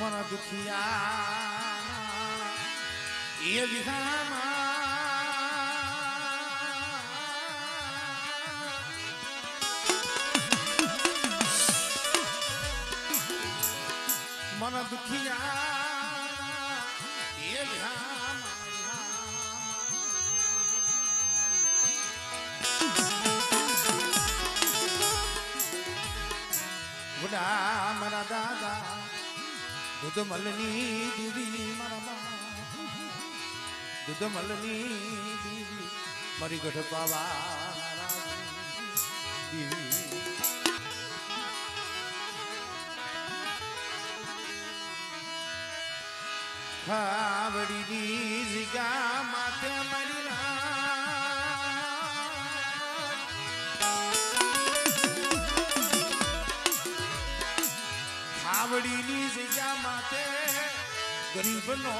મન દુખિયા એ વિધામાં મન દુખિયા એ બુડા મારા દાદા દૂધ મલની દીદી મારા દૂધ મલની દીદી મારી ગઢ પાવા દીદી ખાવડીની જગ્યા માથે મારી ખાવડીની જગ્યા માથે ગરીબનો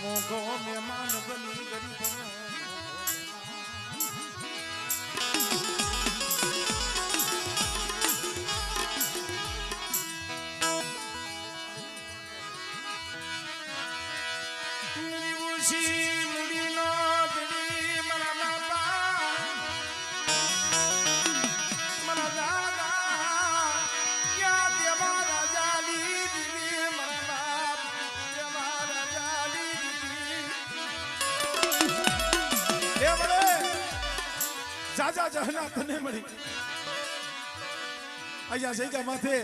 મોઘો મહેમાન બની ગરીબનો જાજા જહના તને મળી અહીંયા જગ્યા માથે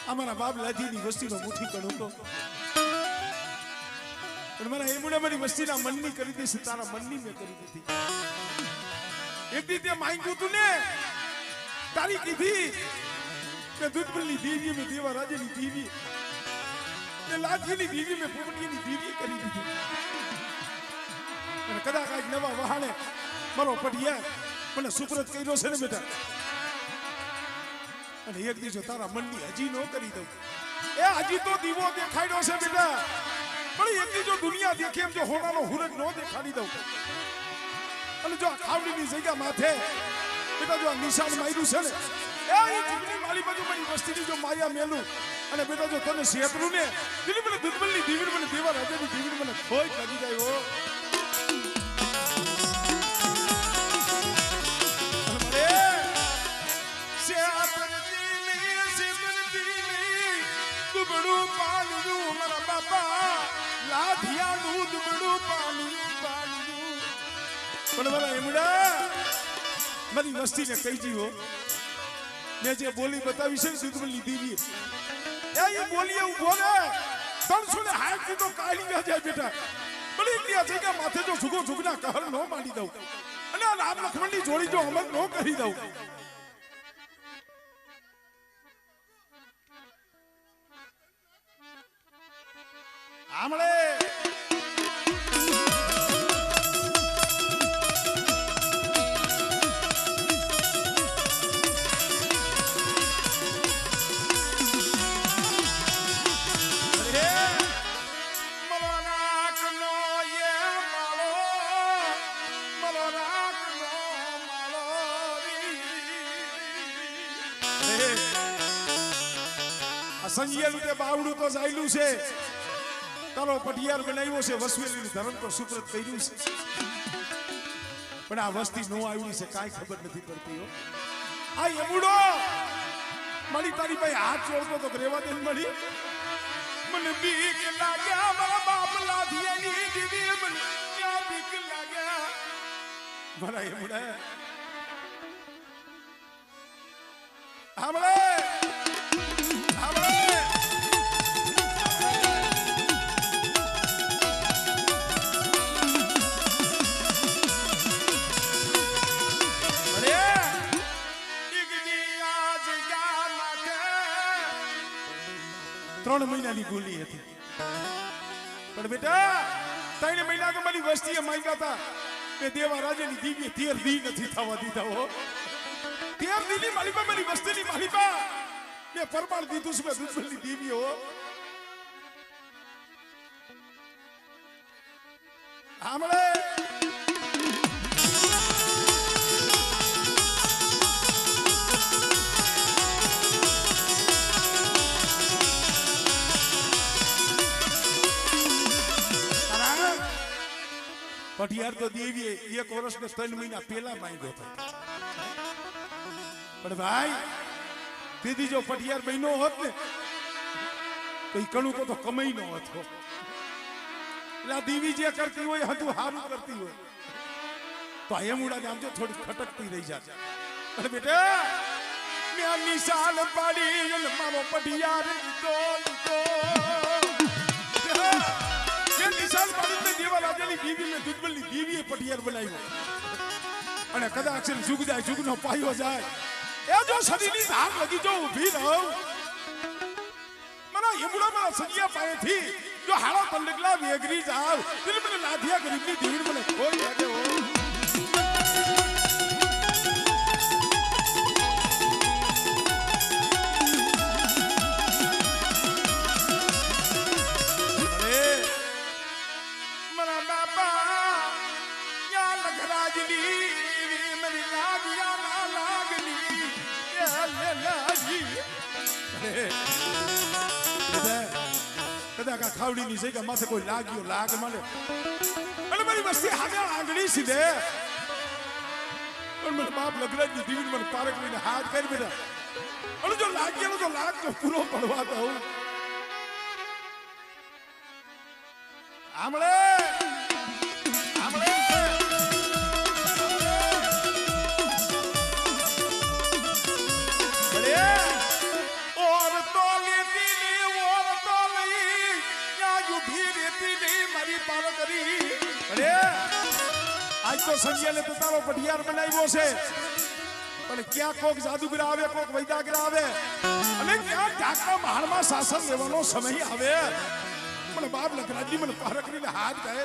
અમારા બાપ લાજીની વસ્તીનો મુઠ્ઠી કણ હતો પણ મારા એમણે મારી વસ્તીના મનની કરી દીધી તારા મનની મેં કરી દીધી એક દી તે માંગ્યું તું ને તારી કીધી કે દૂધપલ્લી દેવી મેં દેવા રાજ્યની દેવી ને લાજીની દેવી મેં પોપટીની દેવી કરી દીધી અને કદાચ આજ નવા વહાણે મારો પટિયા મને સુપ્રત કર્યો છે ને બેટા અને એક દિવસ તારા મનની હજી નો કરી દઉં એ હજી તો દીવો દેખાડ્યો છે બેટા પણ એક દિવસ દુનિયા દેખે એમ જો હોનાનો હુરજ નો દેખાડી દઉં અને જો ખાવડીની જગ્યા માથે બેટા જો નિશાન માર્યું છે ને એ જીવની માલી બાજુ મારી વસ્તીની જો માયા મેલું અને બેટા જો તને શેતરું ને દિલી મને દૂધબલની દીવી મને દેવા રાજાની દીવી મને ખોઈ લાગી જાય હો દુબડું પાલવું મારા બાપા લાધિયાનું દુબડું પાલવું પણ મારા એમડા મારી વસ્તીને કહી દીધો મેં જે બોલી બતાવી છે દૂધમલની દીવી એ બોલીએ ઉભો ને 300 ને હાથ દીધો કાઢી જાય બેટા પણ એટલી આ જગ્યા માથે જો ઝુગો ઝુગના કહર ન માંડી દઉં અને આ રામ લક્ષ્મણની જોડી જો અમર ન કરી દઉં આમળે સંજિયાનું તે બાવડું તો જાયલું છે તારો પટિયાર બનાવ્યો છે વસવેલીનું ધરણ પર સુપ્રત કર્યું છે પણ આ વસ્તી નો આવડી છે કાંઈ ખબર નથી પડતી હો આ એમુડો મારી તારી ભાઈ હાથ જોડતો તો રેવા દે મળી મને બીક લાગ્યા મારા બાપ લાધિયાની દીદી મને ક્યાં બીક લાગ્યા મારા એમુડા હામળે ત્રણ મહિનાની ગોલી હતી પણ બેટા 3 મહિના તો મારી વસ્તીએ માંગ્યા હતા કે દેવા રાજાની દીવી 13 દી નથી થવા દીધા હો 13 દીની માલિકા મારી વસ્તીની માલિકા મેં પરમાણ દીધું છે દૂધબલની દીવી હો આમળે પટિયાર તો દેવીએ 1 વર્ષ ને 3 મહિના પહેલા માંગ્યો હતો પણ ભાઈ દીદી જો પટિયાર બહેનો હોત ને તો એ કણું તો કમાઈ નો હતો એટલે દેવી જે કરતી હોય હતું સારું કરતી હોય તો એમ ઉડાને આમ જો થોડી ખટકતી રહી જાય અને બેટા મેં નિશાન પાડી અને મારો પટિયાર લીધો નિશાન પાડી દેવા રાજ્યની દેવી ને દુધબલની દેવીએ પટિયાર બનાવ્યો અને કદાચ જુગ જાય જુગનો પાયો જાય એ જો શરીરની ધાર લગી જો ઊભી રહું મને એમડા મારા સગિયા પાયેથી જો હાડા પલ્લકલા વેગરી જાવ એટલે મને લાધિયા ગરીબની ધીર મને કોઈ લાગે હો કદા ખાવડી ની જગ્યા માથે કોઈ લાગ્યો લાગ મળે અને મારી વસ્તી હાથે આંગળી સીધે પણ મને બાપ લગરાજની દીવી મને પારક લઈને હાથ કરી બેઠા અને જો લાગ્યો તો લાગ તો પૂરો પડવા દઉં આમળે આજ તો સંજયને તો તારો પટિયાર બનાવ્યો છે પણ ક્યાં કોક જાદુગર આવે કોક વૈદાગર આવે અને ક્યાં ઢાકા મહાલમાં શાસન લેવાનો સમય આવે પણ બાપ લખરાજી મને પારકરીને હાથ કહે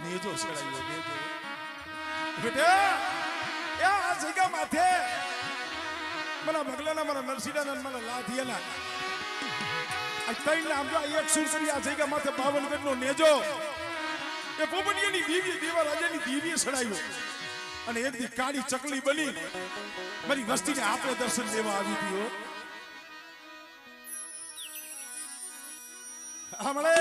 નેજો સડાયો નેજો બેટા એ આ જગ્યા માથે મને બગલાના મને નરસિંહના મને લાધિયાના આ ત્રણ નામ જો એક સુરસરી આ જગ્યા માથે 52 ગઢનો નેજો એ પોપડિયાની દેવી દેવા રાજાની દેવીએ સડાયો અને એક દી કાળી ચકલી બની મારી વસ્તીને આપણે દર્શન દેવા આવી હતી હમણે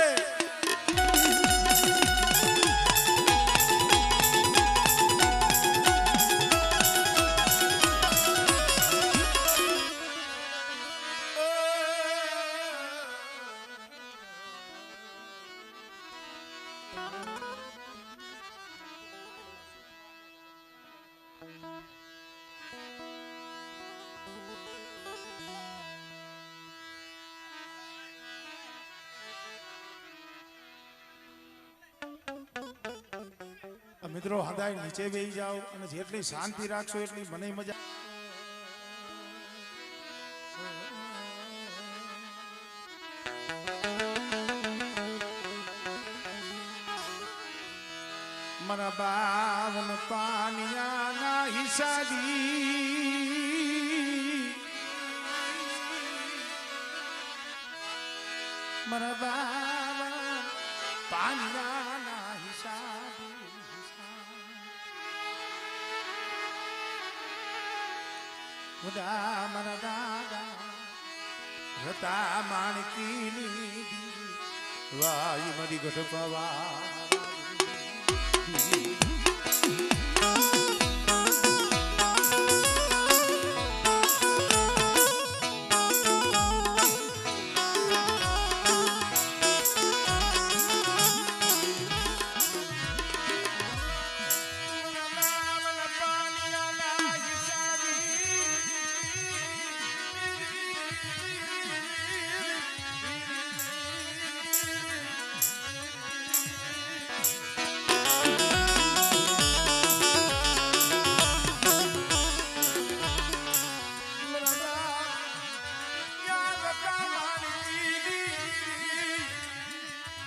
મિત્રો હદાય નીચે બેસી જાઓ અને જેટલી શાંતિ રાખશો એટલી મને મજા મારા બાવન પાનિયાના હિસાબી મારા બાવન પાનિયાના હિસાબી મુદા મારા દાદા હતા માણકીની વાય મારી ગઢ પવા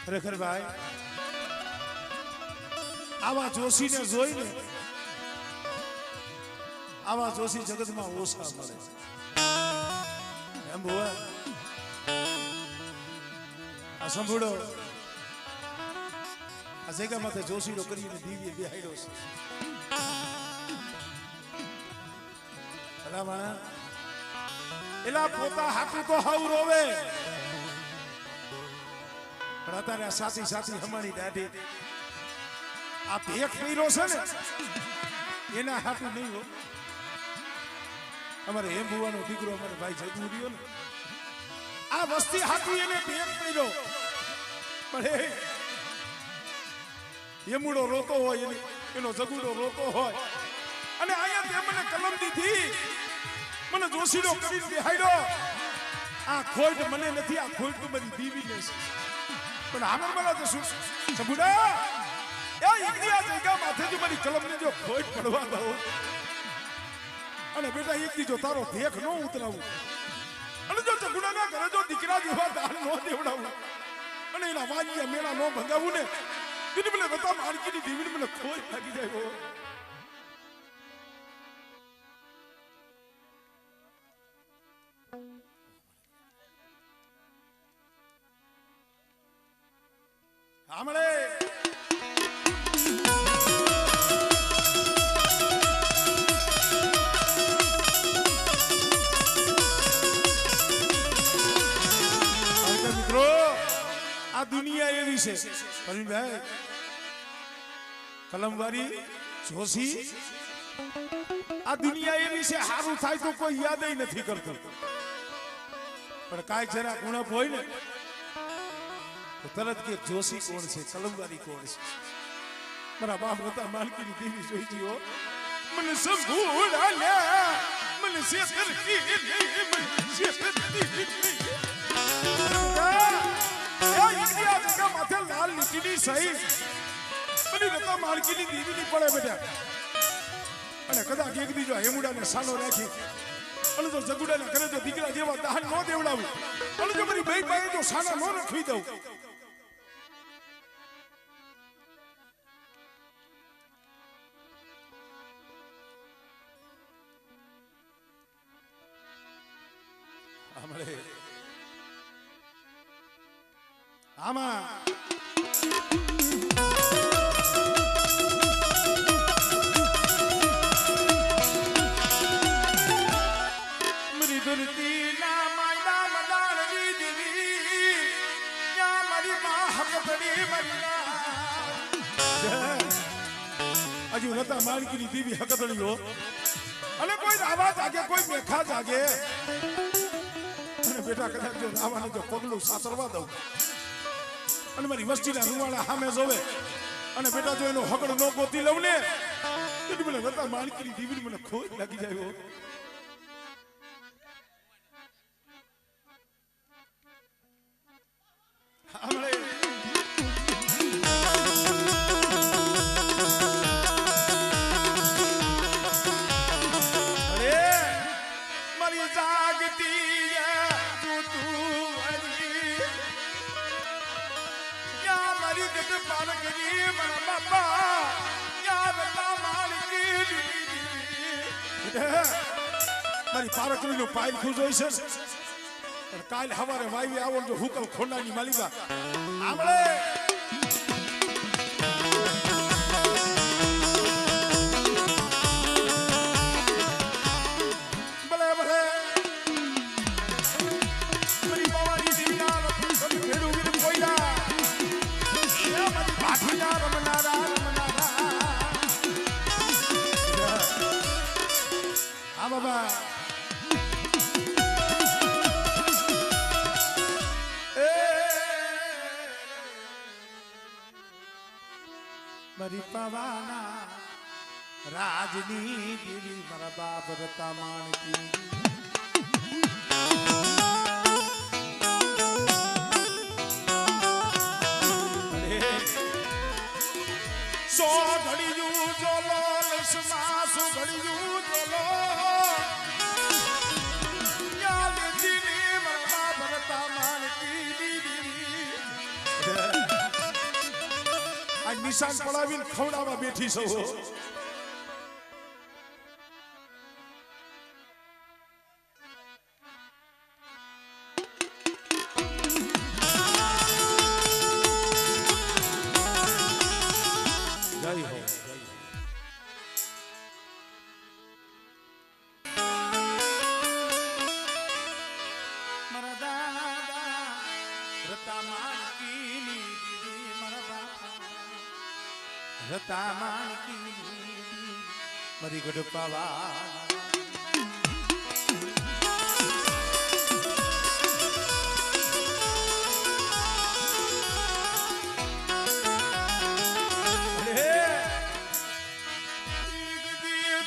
ખરેખર ભાઈ આવા જોશીને જોઈને આવા જોશી જગતમાં ઓછા મળે એમ બોલ આ સંભળો આ જગ્યા માથે જોશીડો કરીને દિવ્ય બેહાડ્યો છે ભલામણ એલા પોતા હાટું તો હાવ રોવે પણ અત્યારે આ સાથી સાથી હમાણી દાઢી આ ભેખ પીરો છે ને એના હાટું નહીં હો અમારે હેમ ભુવાનો દીકરો અમારે ભાઈ જગુ રહ્યો ને આ વસ્તી હાટું એને ભેખ પીરો પણ યમુડો રોતો હોય એનો જગુડો રોતો હોય અને અહીંયા તે મને કલમ દીધી મને જોશીડો કરીને બેહાડ્યો આ ખોટ મને નથી આ ખોટ તો મારી દીવીને છે પણ આમર મને તો શું સબુડા એ ઇન્ડિયા જગ્યા માથે જો મારી કલમની જો ખોટ પડવા દો અને બેટા એક દી જો તારો ભેખ ન ઉતરાવું અને જો જગુડાના ઘરે જો દીકરા જેવા દાન ન દેવડાવું અને એના વાજીયા મેળા ન ભંગાવું ને એટલે મને બતા માર્ગીની દીવીને મને ખોટ લાગી જાય હો આમળે મિત્રો આ દુનિયા એવી છે ભાઈ કલમવારી જોશી આ દુનિયા એવી છે સારું થાય તો કોઈ યાદ નથી કરતું પણ કાંઈ જરા ઉણપ હોય ને તરત કે જોશી કોણ છે કલમવારી કોણ છે મારા બાપ હતા માલકીની દેવી જોઈ ગયો મને સંભૂળા લે મને શેતર કી શેતર કી ઇન્ડિયા જગા માથે લાલ લીટીની સહી મને રતા માલકીની દેવીની પડે બેટા અને કદાચ એક દીજો હેમુડાને સાલો રાખી અને જો જગુડાના ઘરે જો દીકરા જેવા દાન ન દેવડાવું અને જો મારી બે પાસે જો સાના ન રખવી દઉં આમાં મરી ધરતી ના માયના મદાણની દેવી ત્યાં મારી માં હકતડી મરના હજુ નતા માણકીની દેવી હકતડીઓ અને કોઈ રાવા જાગે કોઈ મેખા જાગે અને બેટા કદાચ જો રાવાને જો પગલું સાતરવા દઉં અને મારી વસ્તીના રૂવાળા સામે જોવે અને બેટા જો એનો હકડ ન ગોતી લઉં ને એટલે મને રતા માણકીની દીવીની મને ખોટ લાગી જાય મારી જાગતી મારી પારકરી નો પાયલ ખુશ હોય છે પણ કાલ હવારે વાવી આવો જો હુકલ ખોંડાની માલિકા આમળે ભલે ભલે મારી બાવાની દીના લખી સબ ખેડુ વીર કોઈલા મારી પાઠીના રમનારા હા બાબા મારી પવાના રાજની દેવી મારા બાપ રતા માણકી સો ઘડિયું જોલો લસમા સો ઘડિયું જોલો યાદ દીની મારા બાપ રતા માણકી દીદી નિશાન પડાવીને ખવડાવવા બેઠી છો જય હો રતા માણકી મરી ગઢપાવા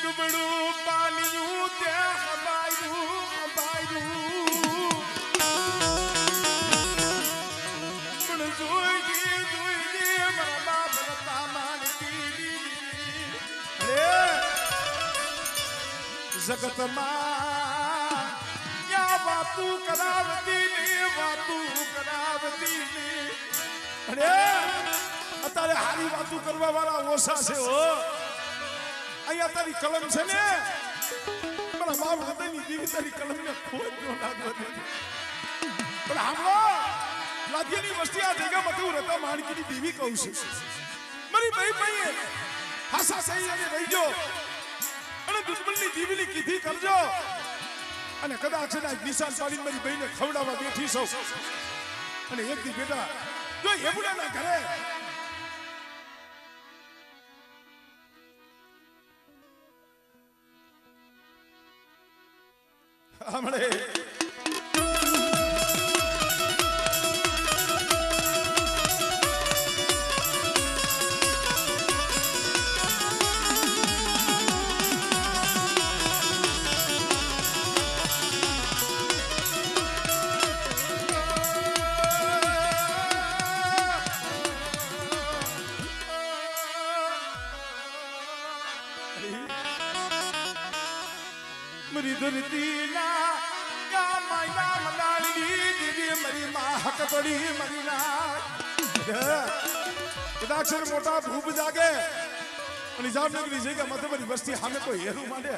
દુબળું પાલિયું ત્યાં હબાયું હબાયું પણ જોઈ મારા બાપ રતા જગતમાં યા વાતું કરાવતી અરે અત્યારે હારી વાતું કરવા વાળા ઓછા છે હો અહીંયા તારી કલમ છે ને મારા બાપ હૃદયની દીવી તારી કલમને ખોટ ન લાગવા દે પણ હામલો લાગ્યની વસ્તી આ જગ્યામાં તું રતા માણકીની દેવી કહું છું મારી ભાઈ હાસા સહી અને રહી ગયો અને દુશ્મનની દીવીની કીધી કરજો અને કદાચ નિશાન પાડીને મારી બહેને ખવડાવવા બેઠી છો અને એક દી બેટા જો એમના ઘરે હમણે મરી ધરતીના યા માયના મનાલી દીદી મરી માં હક પડી મરી ના કદાચ મોટા ભૂપ જાગે અને જામનગરની જગ્યા માથે મારી વસ્તી સામે કોઈ હેરું માંડે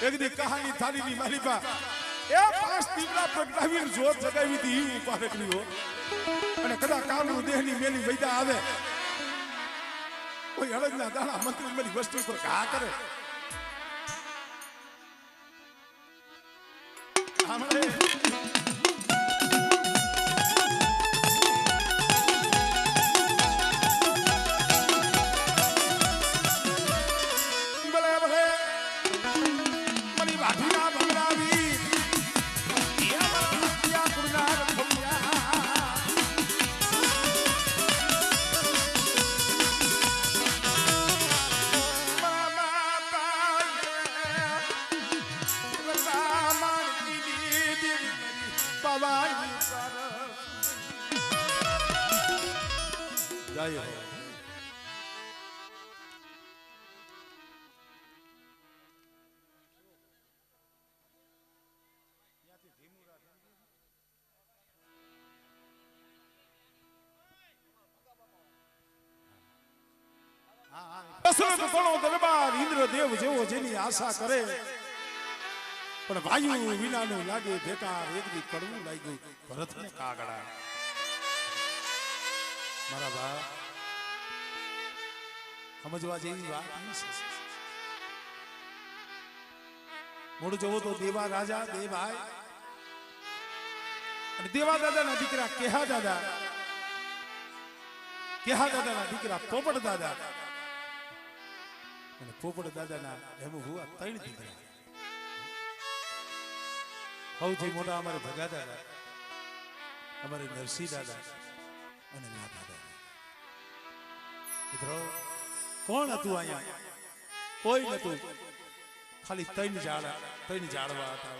એક દી કહાની થાળી ની મારી પા એ 5 દીવડા પ્રગટાવીને જોત જગાવી હતી ઈ ઉપારકડીઓ અને કદા કામનું દેહની મેલી વૈદા આવે કોઈ અળગના દાણા મંત્રી મારી વસ્તુ પર ઘા કરે જય હો દશરથ ઘણો દરબાર ઇન્દ્રદેવ જેવો જેની આશા કરે પણ વાયુ વિનાનું લાગે બેકાર એક દી કડવું લાગ્યું ભરતને કાગડા મારા બા સમજવા જેવી વાત નહીં છે મોડું જોવો તો દેવા રાજા દેવાય અને દેવા દાદાના દીકરા કેહા દાદાના દીકરા પોપટ દાદા અને પોપટ દાદાના એમ હુआ 3 દીકરા સૌથી મોટા અમારે ભગા દાદા અમારે નરસિંહ દાદા અને નાથા દાદા. મિત્રો કોણ હતું અહીંયા? કોઈ નતું, ખાલી ત્રણ ઝાડવા હતા.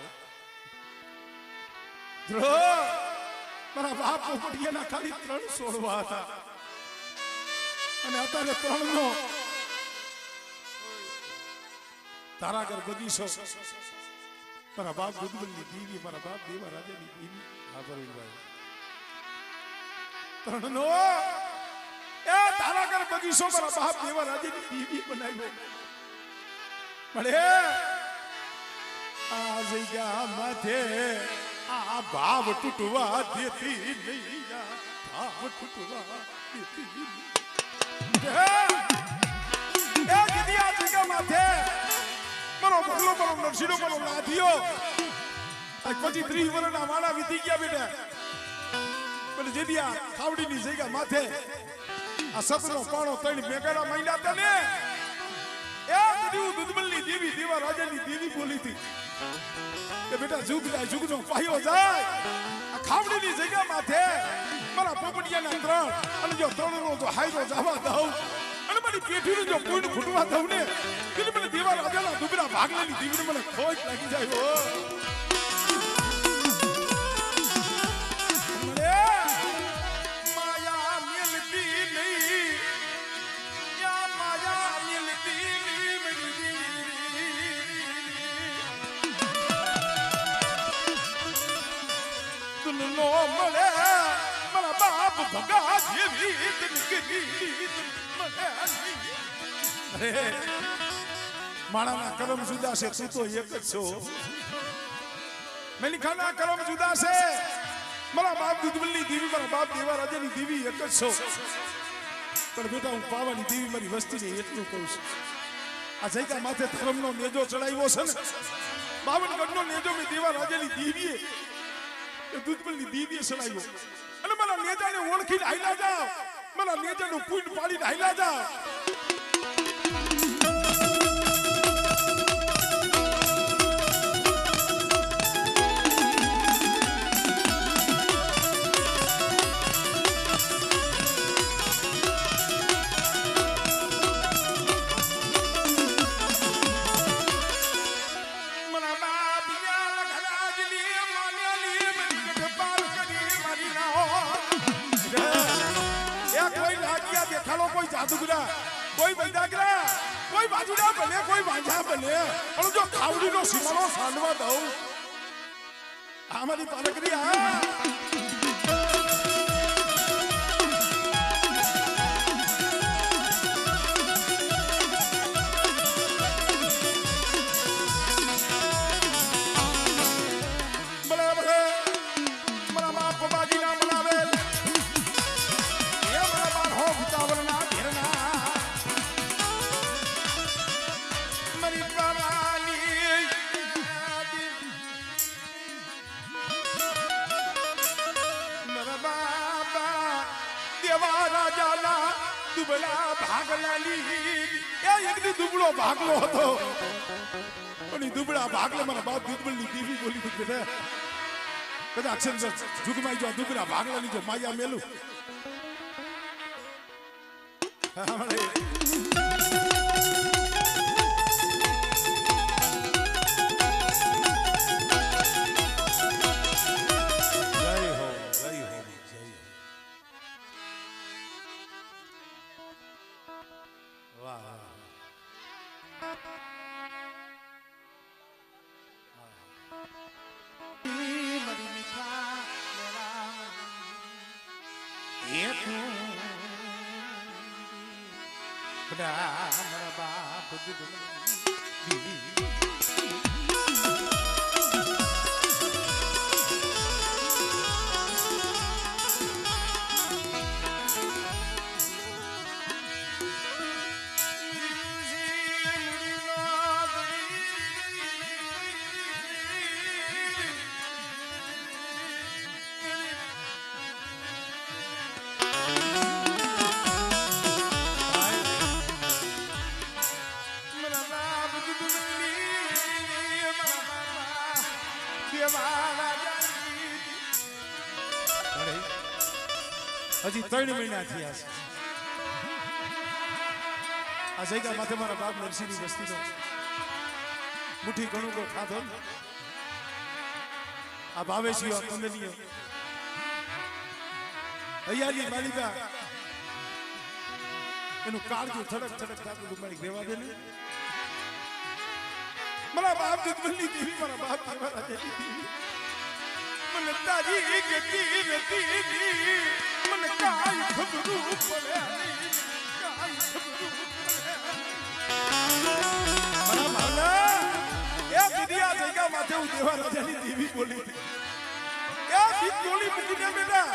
મારા બાપ પોપટિયાના ખાલી 3 છોડવા હતા અને અત્યારે 3 નો તારાગર બગીચો. મારા બાપ દુધબલની દીવી, મારા બાપ દેવા રાજાની દીવી. હા પ્રવીણભાઈ, 3 નો એ તારાગર બગીચો મારા બાપ દેવા રાજાની દીવી બનાવ્યો. મળે આ જગ્યા માથે આ ભાવ તૂટવા દેતી નહીં, ભાવ તૂટવા દેતી નહીં. એ દીદી આ જગ્યા માથે મારો ભગલો, મારો નરસિંહનો, મારો લાધીઓ પછી 30 વર્ષના વાળા વીતી ગયા બેટા. પણ જેદી આ ખાવડીની જગ્યા માથે આ સતનો પાણો 3 મેઘાડા મહિના હતા ને, એ દીદી દુધબલની દેવી, દેવા રાજાની દેવી બોલી હતી કે બેટા જુગનો પાયો જાય. આ ખાવડીની જગ્યા માથે મારા પોપટિયાના 3 અને જો 3 નો જો હાઈરો જવા દઉં અને મારી પેઢીનું જો કોઈનું ફૂટવા દઉં ને, એટલે મને દેવા રાજાના દુબળા ભાગલાની દીવીને મને ખોટ લાગી જાય. માયા મિલતી નહીં, માયા મિલતી નો મળે. મારા બાપ ભગા જેવી માણાના કરમ જુદા છે, તું તો એક જ છો. મેલિખાના કરમ જુદા છે, મારા બાપ દુધબલની દેવી, મારા બાપ દેવા રાજાની દેવી એક જ છો. પણ બેટા હું પાવાની દેવી મારી વસ્તીને એટલું કહું છું, આ જગ્યા માથે ધર્મનો નેજો ચડાવ્યો છે ને, 52 ગઢનો નેજો મેં દેવા રાજાની દેવીએ દુધબલની દેવીએ ચડાવ્યો. અને મારા નેજાને ઓળખીને હાલ્યા જાવ, મારા નેજાનું પૂન પાડીને હાલ્યા જાવ. કોઈ જાદુગરા, કોઈ બૈદાગરા, કોઈ બાજુડા બને, કોઈ વાંઝા બને, પણ જો ખાવડીનો સીમાડો સાંડવા દઉં અમારી પાલકરી દુબળા ભાગલાની એક દુબળો ભાગલો હતો, પણ દુબળા ભાગલે મારા બાપ દુધબલની દેવી બોલી હતી બેટા કદાચ જુગમાં જો દુબળા ભાગલાની જો માયા મેલું હજી 3 મહિના થયા છે આ જગ્યા માથે મારા બાપ નરસિંહની વસ્તીનો મુઠ્ઠી ઘણું કો ખાધો આ ભાવેશીઓ કુંડલીઓ હૈયાની માલિકા એનું કાળજું થડક થડક થતું મારી રેવા દે ને મારા બાપ જગમલની દેવી મારા બાપ મારા દેવી મને તારી ગતિ નથી મને કાઈ ખબરું પડે કાઈ ખબરું મારા ભાવના એ દીદી આ જગ્યા માથે હું દેવા રાજાની દેવી બોલી હતી એ દીપ બોલી મૂકીને બેટા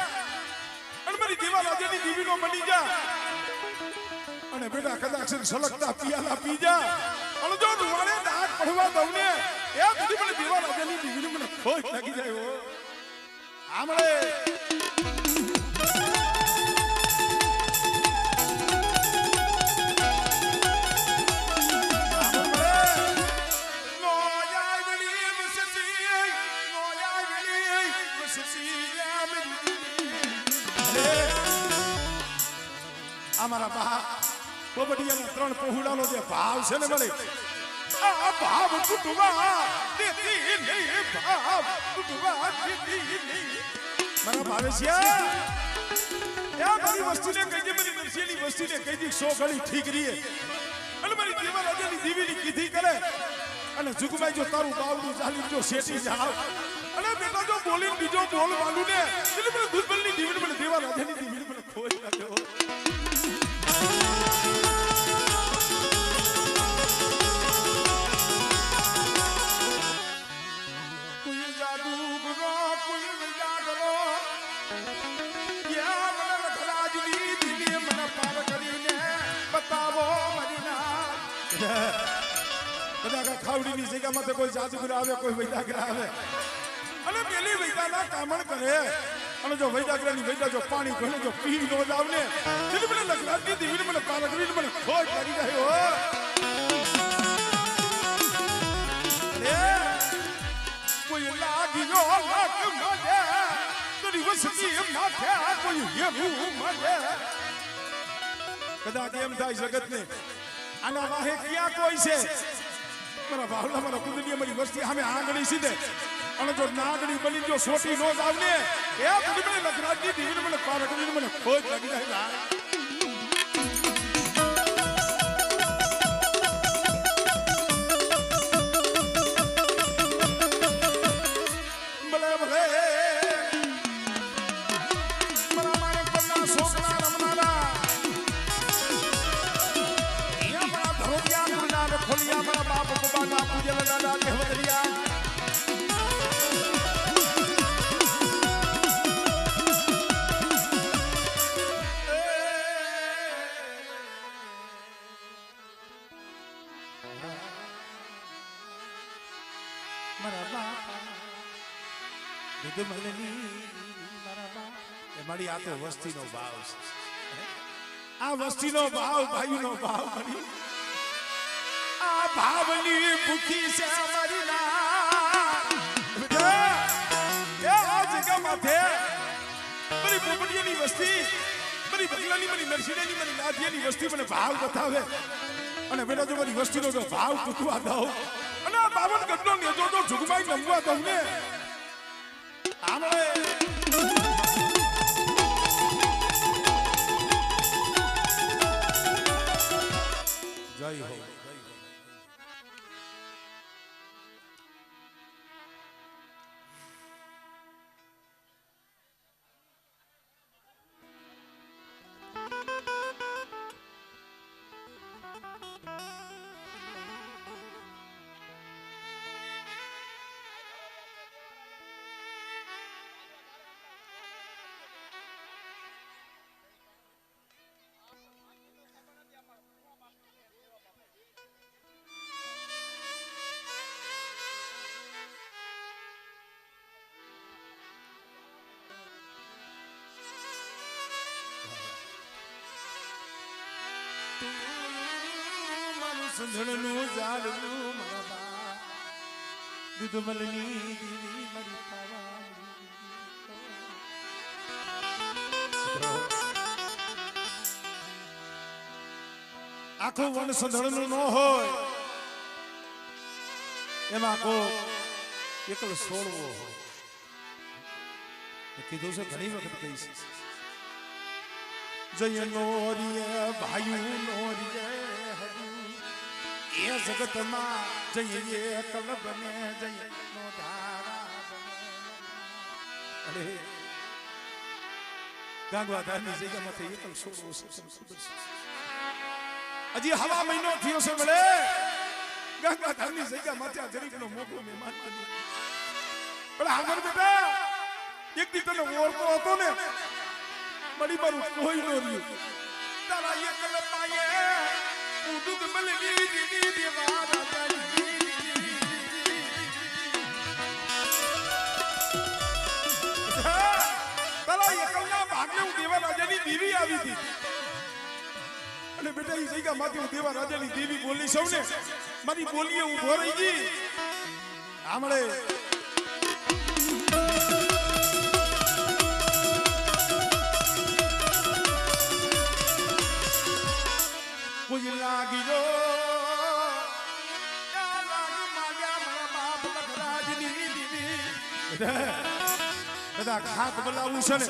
અને મારી દેવા રાજાની દેવીનો બની જા અને બેટા કદાચ સલગતા પિયાલા પી જા અને જો રૂવાડે દાગ પડવા દઉં ને એ દીદી મને દેવા રાજાની દેવીને મને ખોટ લાગી જાય હો આમળે અમારા બા પોપટિયાના 3 પહોળાનો જે ભાવ છે ને મને આ ભાવ કુટુંબા દેતી નહીં ભાવ કુટુંબા દેતી નહીં મારા ભાવેશિયા એ મારી વસ્તીને કહીજે મારી નરસિંહની વસ્તીને કહીજે 100 ઘડી ઠીક રીએ અને મારી દેવા રાજાની દેવીની કીધી કરે અને જુગમાઈ જો તારું બાવડું ચાલી જો શેટી જાવ અને બેટા જો બોલીને બીજો બોલ વાલું ને એટલે મને દુધબલની દેવીને મને દેવા રાજાની દેવીને મને ખોઈ લાગ્યો ખાવડીની જગ્યામાં કોઈ જાદુગર આવે કોઈ વૈદાગ્ર આવે અને પેલી વૈદાના કામણ કરે અને જો વૈદાગ્રની વૈદા જો પાણી ભણે જો પી નો જાવ ને એટલે મને લગરાજની દેવીને મને પારગરીને મને ખોટ લાગી જાય હો કોઈ લાગ્યો લાગ મને તરી વસતી માથે કોઈ એવું મને કદાચ એમ થાય જગતને આના વાહે ક્યાં કોઈ છે મારા ભાવલા મારા કુંડલી મારી વસ્તી સામે આંગળી સીધે અને જો નાગડી બની જો સોટી નો જાવ ને એ બધી મને લગરાજની દેવીને મને પારગરીને મને ખોટ લાગી જાય મારી આ તો વસ્તીનો ભાવ છે આ વસ્તીનો ભાવ ભાઈનો ભાવ મારી આ ભાવની ભૂખી છે મારી ના આ જગ્યા માથે મારી પોપટિયાની વસ્તી મારી બગલાની મારી નરસિંહની મારી લાધિયાની વસ્તી મને ભાવ બતાવે અને બેટા જો મારી વસ્તીનો જો ભાવ ચૂકવા દઉં અને આ 52 ગઢનો નેજો જો ઝુગમાઈ નમવા દઉં ને આમળે જય હો સુંદરનું ઝાડવું મારા દૂધમલની દેવી મારી પાવા આખું વન સંધળનું ન હોય એમાં કો એકલ છોડવો હોય કીધું છે ઘણી વખત કહીશ જય નોરીએ ભાઈ નોરીએ એ જગતમાં જઈએ એકલ બને જય નો ધારા અરે ગાંગવાધારની જગ્યામાંથી એકલ છોડવો છે ખબર છે હજી હવા મહિનો થયો છે મળે ગંગાધારની જગ્યામાંથી આ ગરીબનો મોટો મહેમાન બન્યો પણ આગળ બેટા એક દી તને ઓળખો હતો ને મળી મારું કોઈ નો રહ્યું તારા એકલ પાયે ઉદુદ મલની દીદી દેવા રાજાની તારા એકલના ભાગને હું દેવા રાજાની દેવી આવી હતી અને બેટા એ જગ્યા માંથી હું દેવા રાજાની દેવી બોલી સૌ ને મારી બોલીએ ઉભો રહી ગઈ આમળે કોઈ લાગી જો બધા હાથ બોલાવું છે ને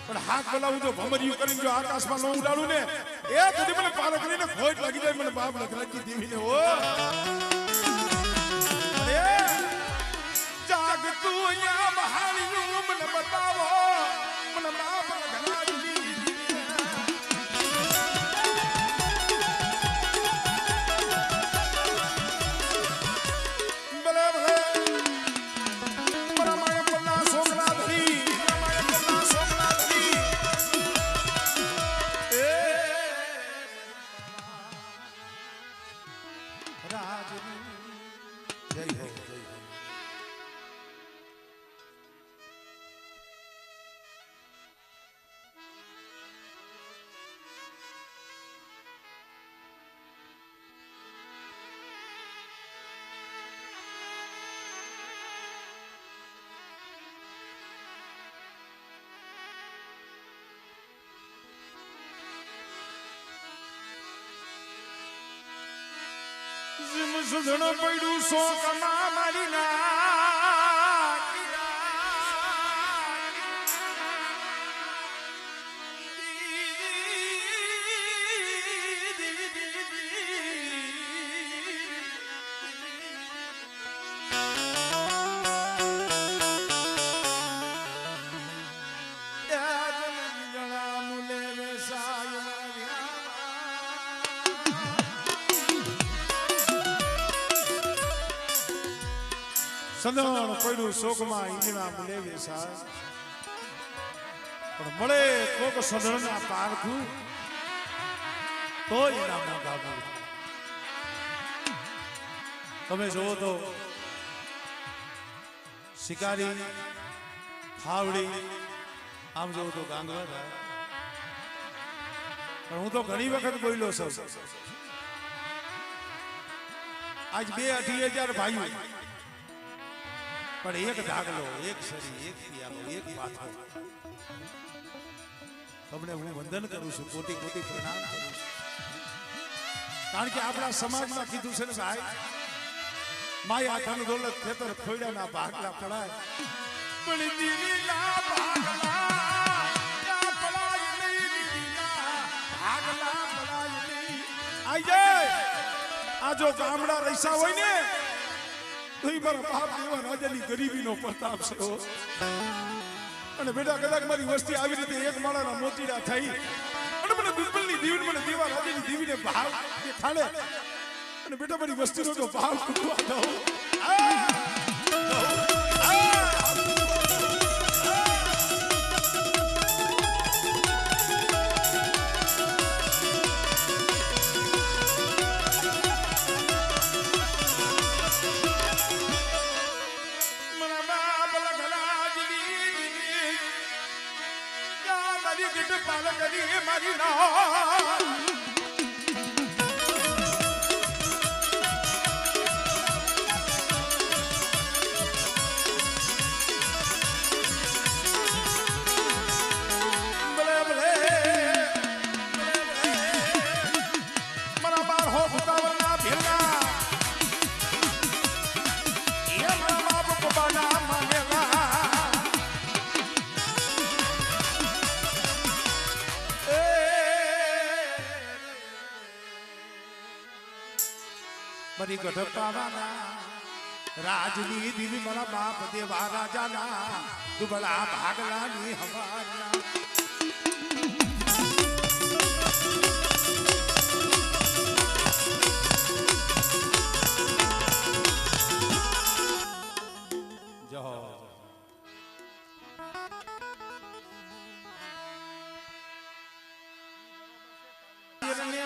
પણ હાથ બોલાવું તો ભમરિયું કરીને જો આકાશમાં ન ઉડાડું ને એ કદી મને પાર કરીને ખોટ લાગી જાય મને બાપ લખરાજી દેવીને ઓ અરે જાગ તું અહીંયા મહાણીયું મને બતાવો મને બાપ લખરાજી સુધણો પડ્યું શોકમાં મારી સંધણ પડ્યું શોકમાં ઈંગણા મળે વેસાય પણ મળે કોક સંધણના પારખું તો એના મોઢા તમે જોવો તો શિકારી ખાવડી આમ જોવો તો ગાંગવા થાય પણ હું તો ઘણી વખત બોલ્યો છું આજ 2-2.5 ભાઈઓ પણ એક ધાગલો એક શરી એક પિયાલો એક માથો તમને હું વંદન કરું છું કોટી કોટી પ્રણામ કરું છું કારણ કે આપણા સમાજમાં કીધું છે ને ભાઈ માયા ધન દોલત ખેતર ખોયડાના ભાગલા પડાય પણ દીવીના ભાગલા પડાય નહીં દીવીના ભાગલા પડાય નહીં આઈ જાય આ જો ગામડા રહીસા હોય ને તો મારા બાપ દેવા રાજાની ગરીબીનો પ્રતાપ છે અને બેટા કદાચ મારી વસ્તી આવી રીતે એક માળાના મોતીડા થઈ અને મને બિલબલની દીવી મને દેવા રાજાની દીવીને ભાવ ખાડે અને બેટા મારી વસ્તીનો જો ભાવ કૂદવા દઉં મારી ના ગઢ પાવાના રાજની દીવી મારા બાપ દેવા રાજાના દુબળા ભાગલાની હવાના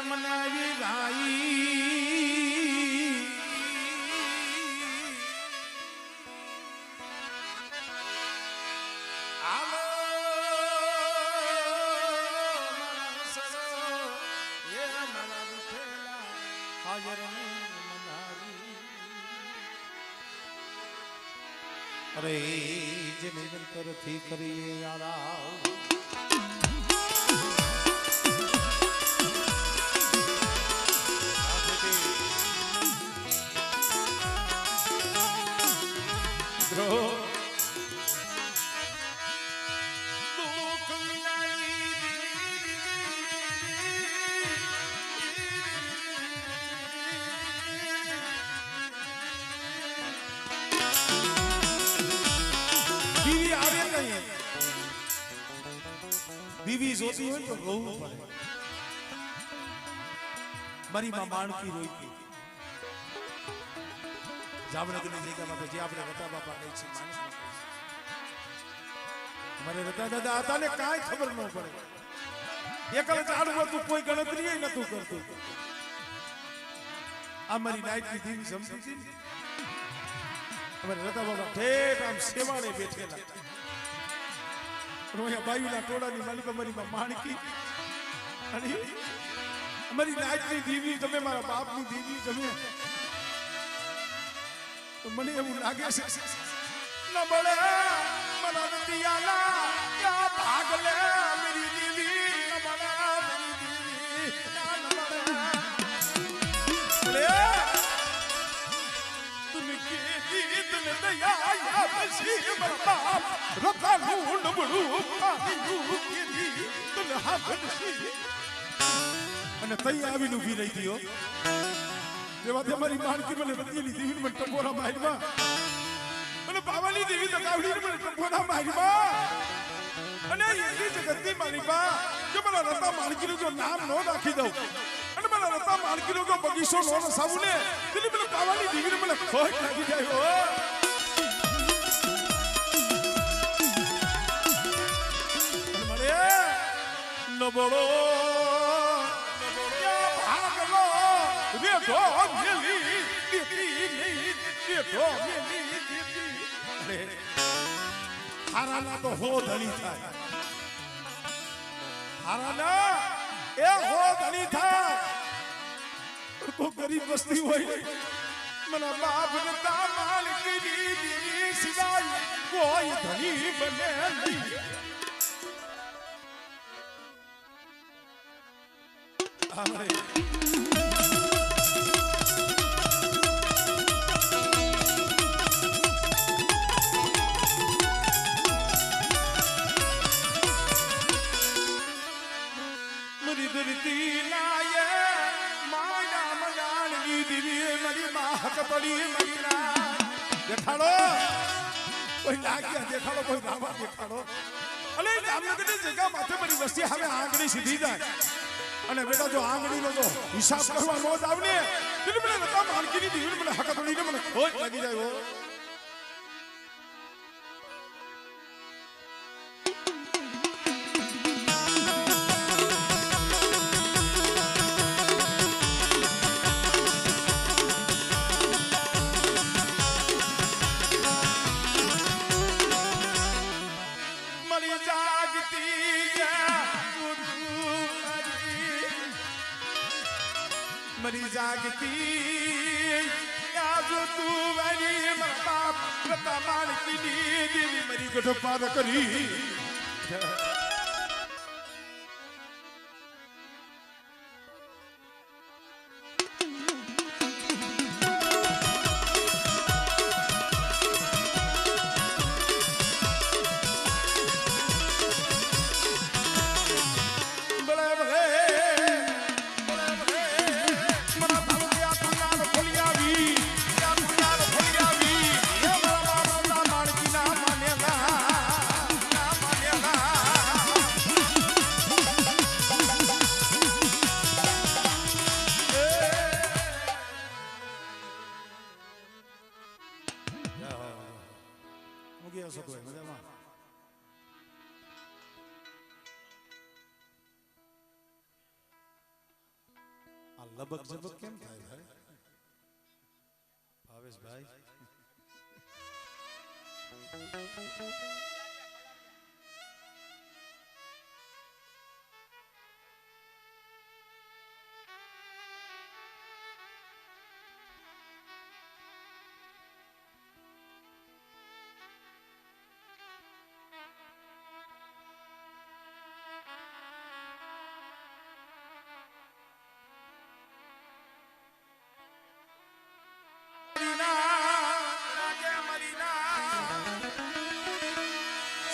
મનાવી ભાઈ આવો એ મારા વિઠેલા હાજર મનાવી અરે જે નિરંતરથી કરીએ યારા દીવી જોતી હોય તો રોવું પડે મારી માં માણકી રોઈતી જામનગરની જગ્યામાં તો જે આપણે રતા બાપા કહે છે માણસ મારે રતા દાદા હતા ને કાંઈ ખબર ન પડે એકલ ચાલુ હતું કોઈ ગણતરી નતું કરતું આ મારી નાઈટની દીવી સમજી હતી અમારે રતા બાપા ઠેઠ આમ સેવાળે બેઠેલા બાયુના ટોળાની માલિક અમારી માણકી અને અમારી નાઈટની દીવી તમે મારા બાપની દીવી તમે મને એવું લાગે છે ન બળે મના દિયાલા યા ભાગલે મેરી દીવી ન બળે મેરી દીવી ન બળે તુમ કે દીદ મે દયા યા બસી મારા બાપ રતા નું નબળું પાયું કે દી તુલહા બનસી અને તઈ આવીને ઊભી રહી ગયો જેવાથી અમારી માણકી મને રતીની દેવી મને ટકોરા માર્યા મને બાવાની દેવી તો કાવડીને મને ટકોરા માર્યા અને એવી જગતની માલિકા જો મને રતા માણકીનું જો નામ ન રાખી દઉં અને મને રતા માણકીનો જો બગીચો ન નસાવું ને તેની મને બાવાની દેવીને મને ખોટ લાગી જાય હો મને નબળો હારાના તો હો ધણી થાય હારાના એ હો ધણી થાય તો ગરીબ વસ્તી હોય મને બાપ નતા માલિકી દીવી સિવાય કોઈ ધણી બને નહીં અરે દેખાડો કોઈ લાગ્યા દેખાડો કોઈ રાવા દેખાડો અલે જામનગરની જગ્યા માથે બની વસ્તી હવે આંગળી સીધી જાય અને બેટા જો આંગળીનો જો હિસાબ કરવા નો જ આવને એટલે મને રતા માણકીની દીવી મને હક પડીને મને ખોટ લાગી જાય હો मरी जागती आज तू वाली मरता रता माणकी देवी मरी गढ़ पार करी કે હશો તો મજામાં આ લબક જબક કેમ થાય ભાઈ ભાવેશભાઈ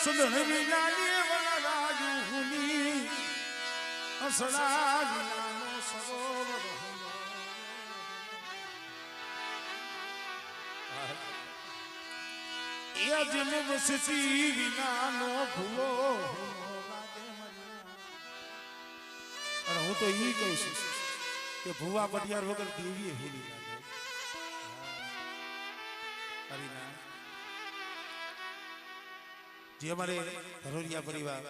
સુંદરની લાલી વનરાજુની હસડા વિનાનો સરોવર એ જન વસતી વિનાનો ભૂલો અને હું તો ઈ કહું છું કે ભુવા પટિયાર વગર દેવીએ હેલી લાગે હરીના જે અમારે ધરોરિયા પરિવાર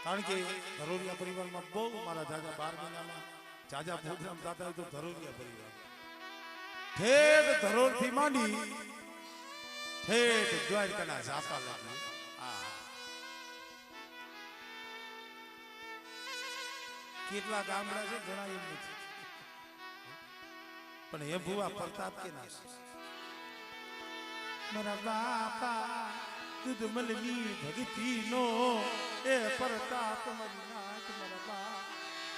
કારણ કે ધરોરિયા પરિવારમાં બહુ મારા જાજા 12 મહિનામાં જાજા પ્રોગ્રામ થતા હોય તો ધરોરિયા પરિવાર ઠેઠ ધરોર થી માંડી ઠેઠ દ્વારકાના ઝાપા લાગી કેટલા ગામડા છે ઘણા એમ નથી પણ એ ભુવા પ્રતાપ કે ના મારા બાપા દૂધ મલની ભક્તિ નો એ પ્રતાપ મારી નાથ મારા બાપ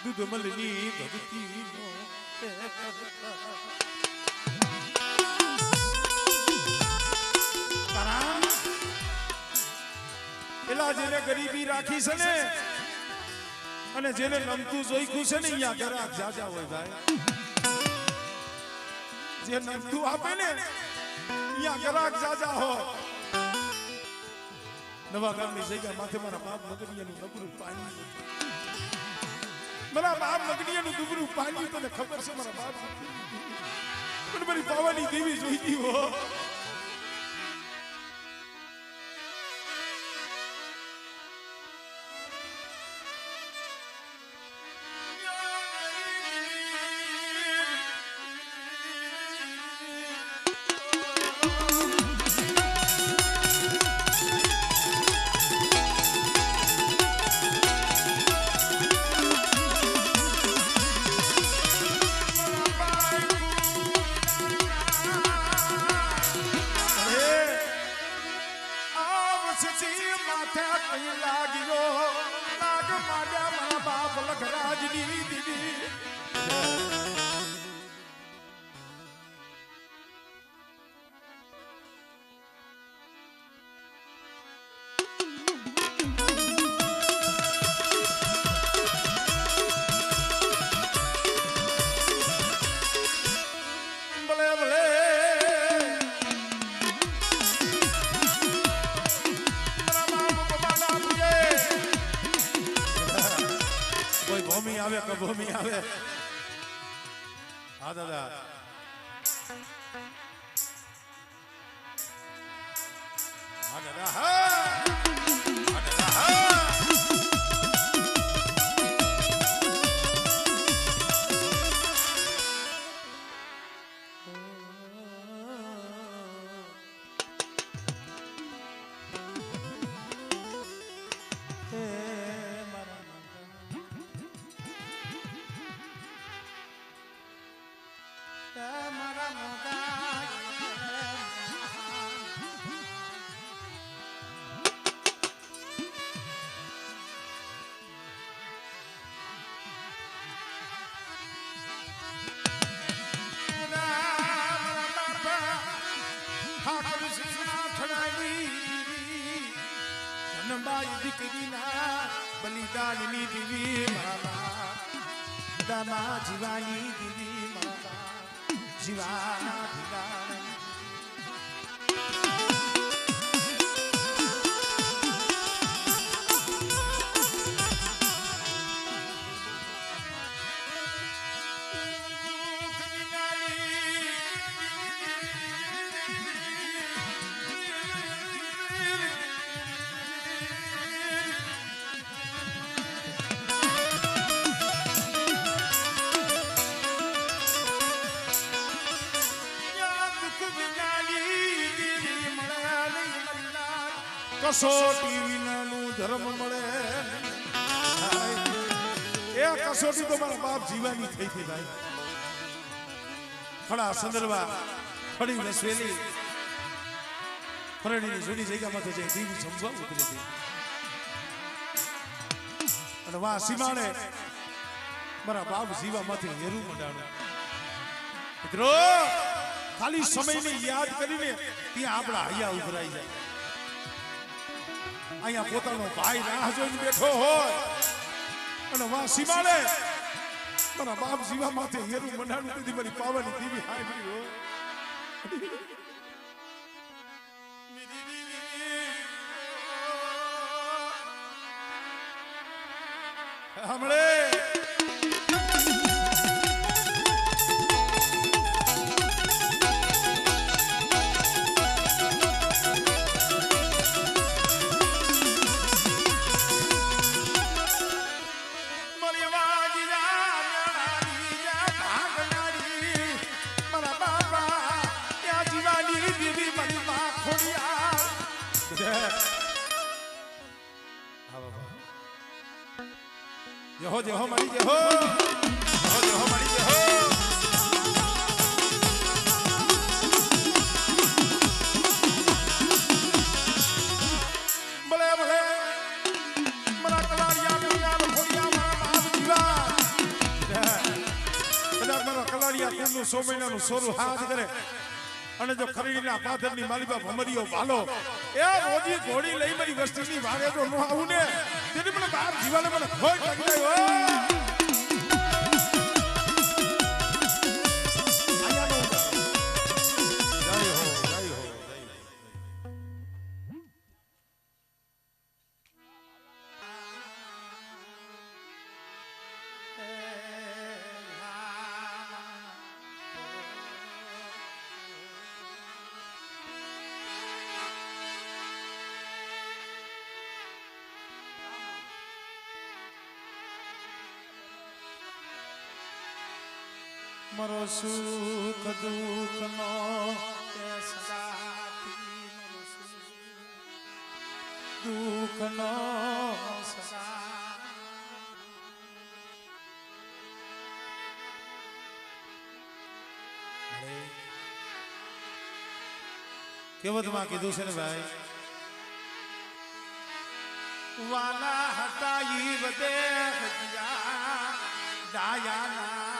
દૂધ મલની ભક્તિ નો એ એલા જેને ગરીબી રાખી છે ને અને જેને નમતું જોઈખું છે ને અહીંયા ગરાક જાજા હોય ભાઈ જે નમતું આપે ને અહીંયા ગરાક જાજા હોય નવા ગામની જગ્યા માથે મારા બાપ મગડિયાનું નબળું પાણી મારા બાપ મગડિયાનું દુબળું પાણી તને ખબર છે મારા બાપ પણ મારી પાવાની દેવી જોઈતી હો ભૂમિ આવે હા દાદા હા દાદા બલિદાનની દેવી મારા દામા જીવાની દેવી મારા જીવાના ભીગાના કસોટી વિનાનું ધર્મ મળે એ કસોટી તો મારા બાપ જીવાની થઈ હતી ભાઈ ખડા સંદર્ભા ખડી વસવેલી ફરણીની જૂની જગ્યામાંથી જઈ દીવી જમવા ઉતરી હતી અને વાહ સીમાડે મારા બાપ જીવામાંથી હેરું મંડાણું મિત્રો ખાલી સમયને યાદ કરીને ત્યાં આપણા હૈયા ઉભરાઈ જાય અહીંયા પોતાનો ભાઈ રાહ જોઈને બેઠો હોય અને વાહ સીમાડે મારા બાપ જીવા માથે હેરું મંડાણું તેથી મારી પાવાની દીવી હારી હો હમણે જહો જહો મળી જહો જહો જહો મળી જહો ભલે ભલે મારા કલાડિયા કરિયા ખોડિયા મારા બાપ જીવા કદાચ મારા કલાડિયા કુળનું 100 મહિનાનું સોરું હાથ કરે અને જો ખરીદીના પાથરની માલિબા ભમરીઓ ભાલો એ રોજી ઘોડી લઈ મારી વસ્તીની વાગે તો ન આવું ને તેની મને બાપ જીવાને મને ખોટ લાગી જાય મારો સુખ દુઃખ નો દુઃખ નો કેવતમાં કીધું છે ને ભાઈ વાલા હતા ઈ વધે ડાયાના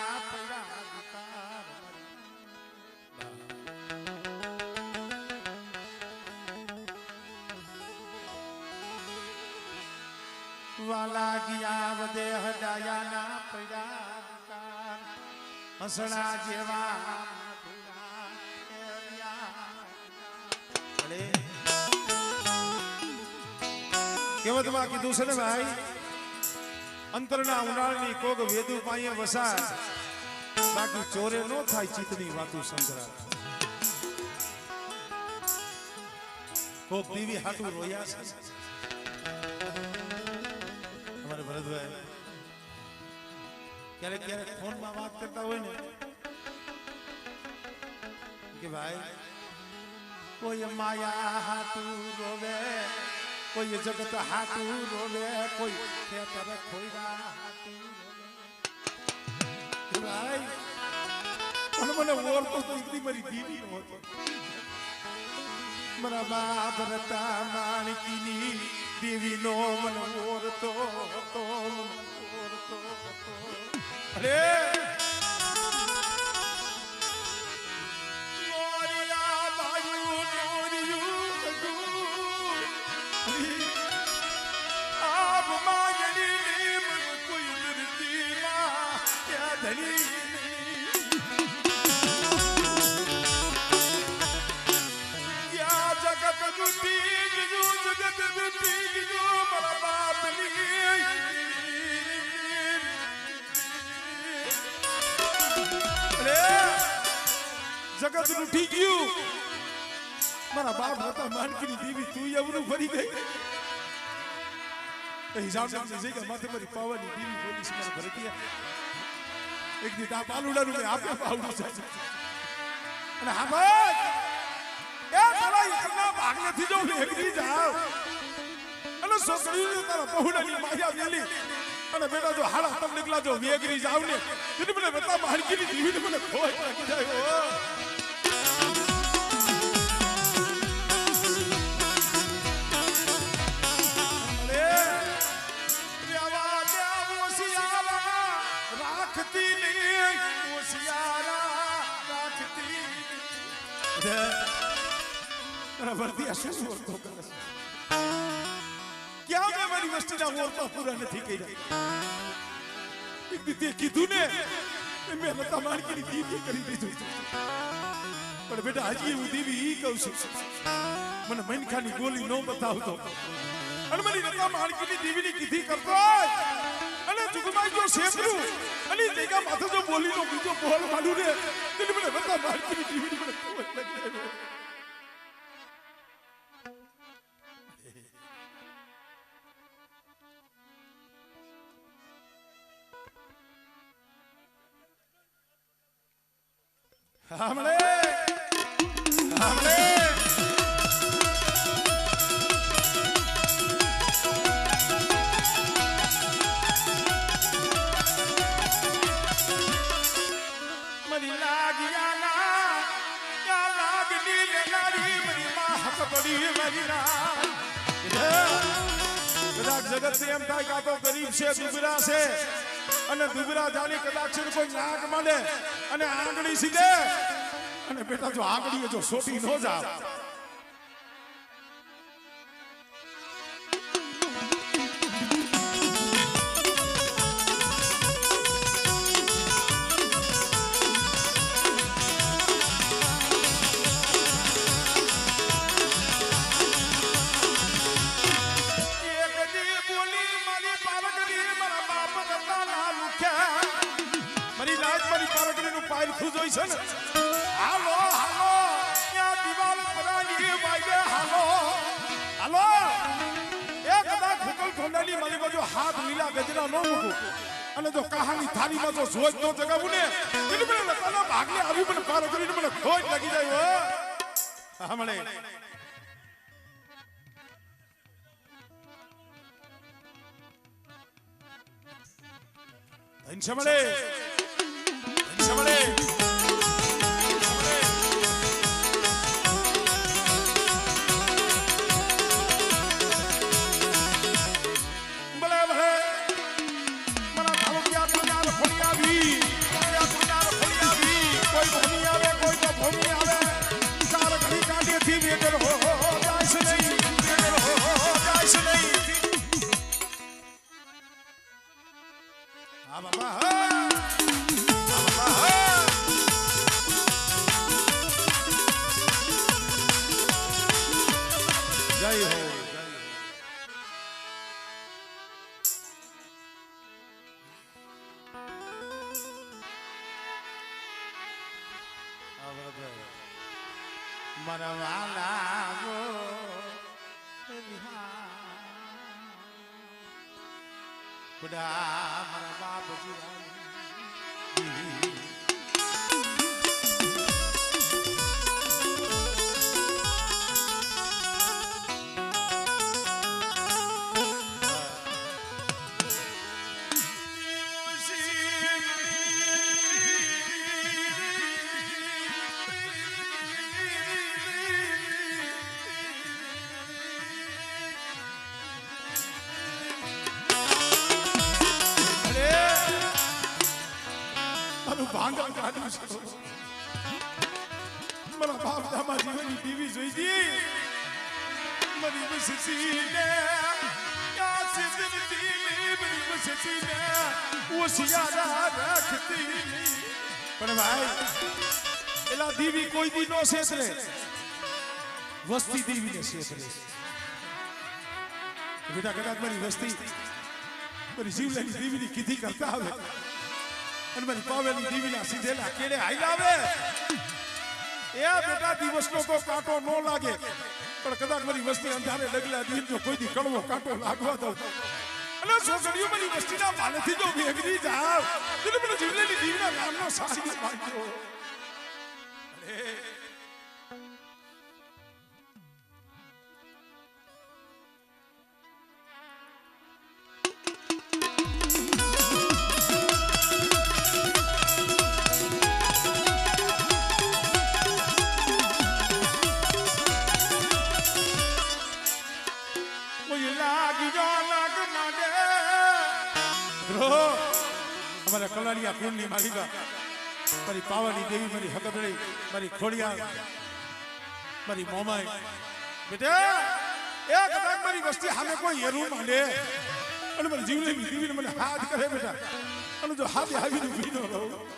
વાલા ગયા વધે હડાયાના પૈડા હસણા જેવા કેવતમાં કીધું છે ને ભાઈ અંતરના ઉનાળની કોગ વેદુ પાયે વસાય બાકી ચોરે નો થાય ચિત્તની વાતું સંગ્રહ કોક દીવી હાટું રોયા છે અમારે ભરતભાઈ ક્યારેક ક્યારેક ફોનમાં વાત કરતા હોય ને કે ભાઈ કોઈ માયા હાટું રોવે કોઈ જગત હાટું રોવે કોઈ ખેતર ખોઈરા હાટું રોવે ભાઈ મને ઓર તો દીકરી મારી દીવી નહોતો મારા બાપ રતા માણકીની દેવી નો મન ઓરતો હતો અરે મોરિયા બાયુ નોરિયું આપ માગણી મન કોઈ દર્દી માં ક્યાં ધરી જગત દુટી ગયો મારા બાપની જગત લૂટી ગયું મારા બાપ હતા માનકીની દેવી તું એવરું ફરી ગઈ હિસાબ જગ્યા માથે મારી પાવાની દેવી બોલી છે મારા ભરતિયા એક દી તા પાલુડાનું મેં આપે પાવડું છે અને હા ભાઈ એ તારા એકના ભાગ નથી જો એકદી જાવ અને છોકરીઓ તારા બહુડાની માયા મેલી અને બેટા જો હાડા તમ નીકળા જો વેગરી જાવ ને એટલે મને બતા માણકીની દીવીને મને ખોટ લાગી જાય હો રાખતી નહીં ઓશિયારા રાખતી વર્દિયા શું વર્તો કરે છે ક્યાં મેં મારી વસ્તીના વર્તો પૂરા નથી કર્યા એક દીતે કીધું ને મેં લતા માણકીની દીવી કરી દીધું પણ બેટા હજી હું દીવી ઈ કહું છું મને મનખાની ગોલી ન બતાવતો અને મારી લતા માણકીની દીવીની કીધી કરતો અને જુગમાઈ જો શેપરું અને જગ્યા માથે જો બોલી નો બીજો બોલ માલું ને એટલે મને લતા માણકીની દીવીની મને ખબર લાગી हमले हमले मरी लागिया ना क्या लागनी ले नारी मरी मां हक पड़ी मरी ना कदाच जगत से एम થાય કા તો ગરીબ છે દુબરા છે અને દુબરા જાની કદાચ કોઈ નાક માંડે અને આંગળી સીધે અને બેટા જો આંગળીએ જો સોટી ન જાવ ખુજોઈ છે ને હાલો હાલો ત્યાં દિવાલ પરાની વાગે હાલો હાલો એક કદા ખુકલ ખોંડાની મારી બાજુ હાથ લીલા ગજરા ન મૂકું અને જો કહાની થાળીમાં જો જોજ ન જગાવું ને એટલે મને લતાના ભાગને આવી મને પાર કરીને મને ખોટ લાગી જાય હો હમણે ધનસમળે ધનસમળે મારા બાપ દામા જીવનની ટીવી જોઈ દી મારી વસસીને યા સિદ્ધતી મારી વસસીને ઓશિયારા રાખતી પણ ભાઈ એલા દીવી કોઈ દી નો છેતરે વસ્તી દીવીને છેતરે બેટા કદાચ મારી વસ્તી મારી જીવલેની દીવીની કીધી કરતા આવે અને મારી પાવેલી દીવીના સીધેલા કેડે હાઈ આવે એ બેટા દિવસનો તો કાંટો ન લાગે પણ કદાચ મારી વસ્તી અંધારે ડગલા દીન જો કોઈ દી કડવો કાંટો લાગવા દઉં અને છોકરીઓ મારી વસ્તીના માલેથી જો વેગરી જાવ તો મને જીવલેની દીવીના નામનો સાસી માંગ્યો કુળની માલિકા મારી પાવાની દેવી મારી હકબળી મારી ખોડિયા મારી મોમાઈ બેટા એક કદાચ મારી વસ્તી સામે કોઈ હેરું માંડે અને મારી જીવની દેવીને મને હાથ કરે બેટા અને જો હાથે આવીને ઊભી ન રહું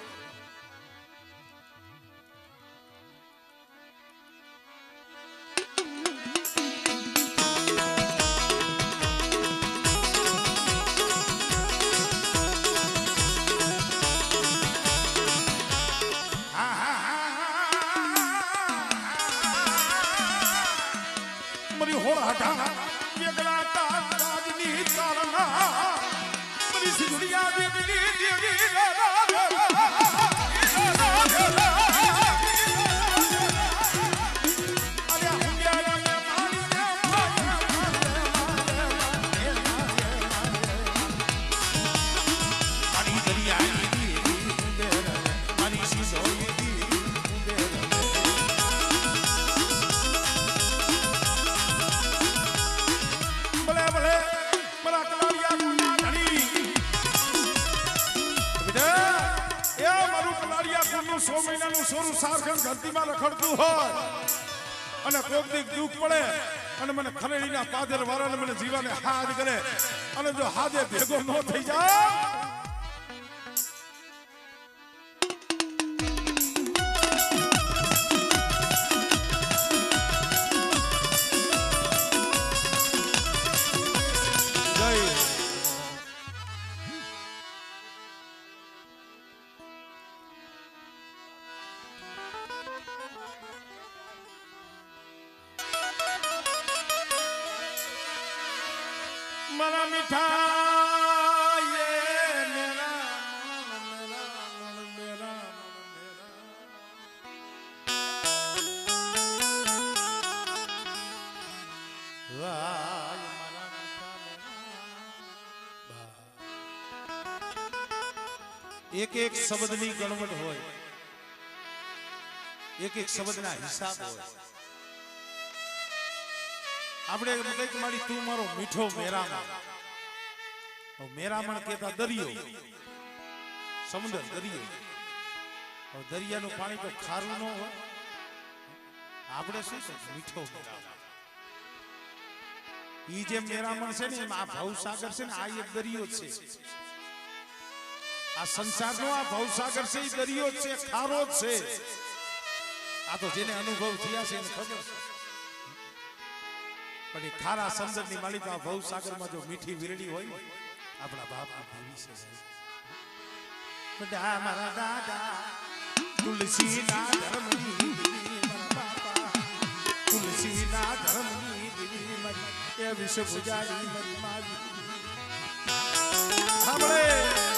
ધરતીમાં રખડતું હોય અને કોક દી દુઃખ પડે અને મને ખરેડીના પાદર વાળાને મને જીવાને હાથ કરે અને જો હાથે ભેગો ન થઈ જાય मरा मीठा ये मेरा एक एक शब्दनी गणवट होय एक एक शब्दना हिसाब होय આપણે કઈક મારી તું મારો મીઠો મેરામણ મેરામણ કહેતા દરિયો સમુદ્ર દરિયો દરિયાનું પાણી તો ખારું ન હોય આપણે શું છે મીઠો મેરામણ ઈ જે મેરામણ છે ને આ ભવસાગર છે ને આ એક દરિયો છે આ સંસારનો આ ભવસાગર છે ઈ દરિયો છે ખારો છે આ તો જેને અનુભવ થયા છે એને ખબર છે પણ એ ખારા સમંદરની માલિકા ભવસાગરમાં જો મીઠી વીરડી હોય આપણા બાપની દેવી છે બધા મારા દાદા તુલસીના ધર્મની મારા બાપા તુલસીના ધર્મની દેવી મારી એ વિશ્વ પૂજારી મારી માવી સાંભળે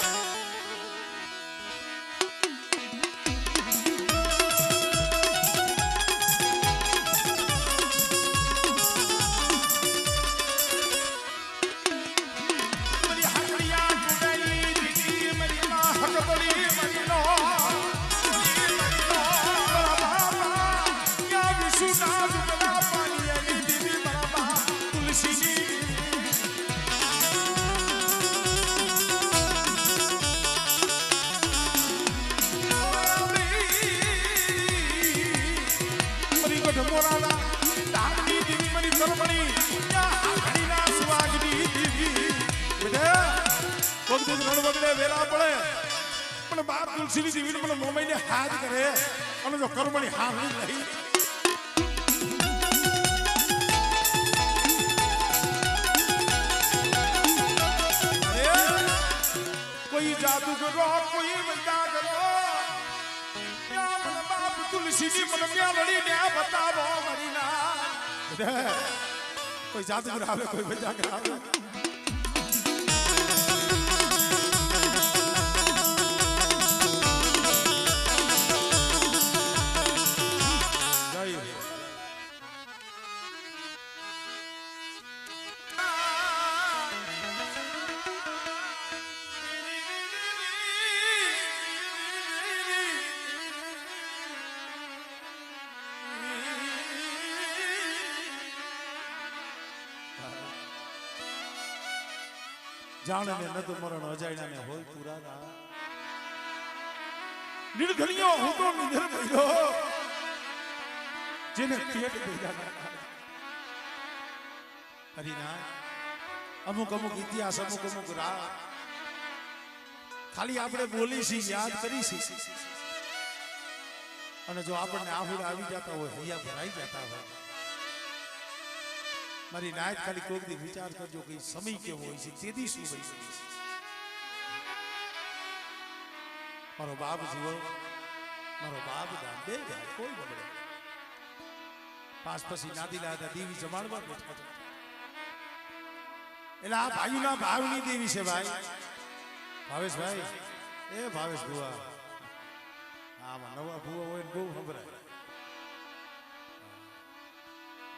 બાપ તુલસીની દેવીને મને મોમાઈને હાથ કરે અને જો કર્મની હાવણી લઈ કોઈ જાદુ કરો કોઈ વંદા કરો બાપ તુલસીની મને મેળડીને બતાવો મારી ના કોઈ જાદુ કરાવે કોઈ વંદા કરાવે જાણે ને નતું મરણ અજાણ્યા ને હોય પુરાના નિર્ધનિયો હું તો નિધર બન્યો જેને પેટ ભર્યા હરિના અમુક અમુક ઇતિહાસ અમુક અમુક રાહ ખાલી આપણે બોલીશી યાદ કરીશી અને જો આપણને આહુડા આવી જતા હોય હૈયા ભરાઈ જતા હોય મારી નાયત ખાલી કોક દી વિચાર કરજો કે સમય કેવો હોય છે તેદી શું હોય છે મારો બાપ જીવો મારો બાપ બે કોઈ બગડે પાસ પછી નાદીલા હતા દેવી જમાડવા બેઠા એટલે આ ભાઈના ભાવની દેવી છે ભાઈ ભાવેશભાઈ એ ભાવેશ ભુવા આમાં નવા ભુવા હોય બહુ સંભળાય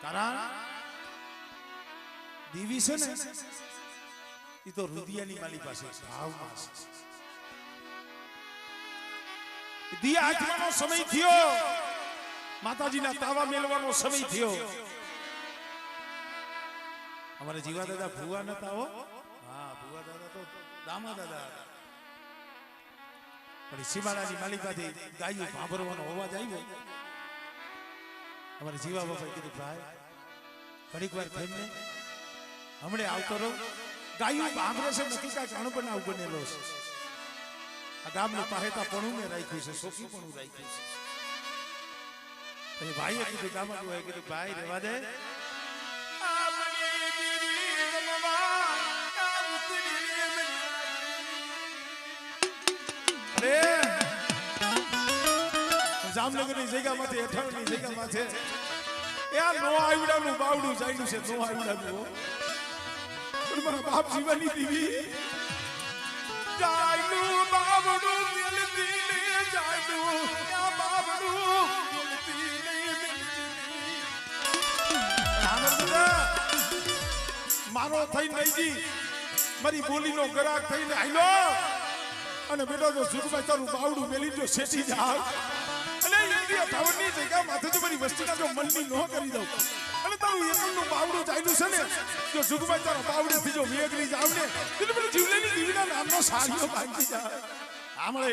કારણ દેવી છે ને એ તો રુદિયાની માલી પાસે ભાવમાં છે દિયા આત્માનો સમય થયો માતાજીના તાવા મેળવાનો સમય થયો અમારે જીવા દાદા ભુવા નતા હો હા ભુવા દાદા તો દામા દાદા પણ સીમાડાની માલિકાથી ગાયું ભાંભરવાનો અવાજ આવ્યો અમારે જીવા બાપાએ કીધું ભાઈ ઘડીક વાર થઈને હમણે આવતો રહો ગાયું ભાંભરે છે નક્કી કાંઈક અણબનાવ બનેલો છે આ ગામનું પાહેતા પણ મેં રાખ્યું છે સોખી પણ રાખ્યું છે ભાઈએ કીધું ગામમાં કીધું ભાઈ રેવા દે જામનગરની જગ્યામાંથી અઠાણની જગ્યામાંથી એ આ નો આવડાનું બાવડું ચાલ્યું છે નો આવડાનું પણ મારા બાપ જીવાની દીવી ચાલ્યું બાવડું મિલતી લે ચાલ્યું આ બાવડું મિલતી લે મારો થઈ નહીજી મારી બોલીનો ગરાક થઈને આયલો અને બેટો જો સુખભાઈ તારું બાવડું મેલી જો શેઠી જાવ અને ઇન્ડિયા ભવનની જગ્યા માથે જો મારી વસ્તીના જો મનની નો કરી દઉં અને તારું એકલનું બાવડું ચાલ્યું છે ને જો સુખભાઈ તારા બાવડેથી જો વેગરી જાવ ને એટલે પેલું જીવલેની દીવીના નામનો સાડીઓ બાંધી જાય આમળે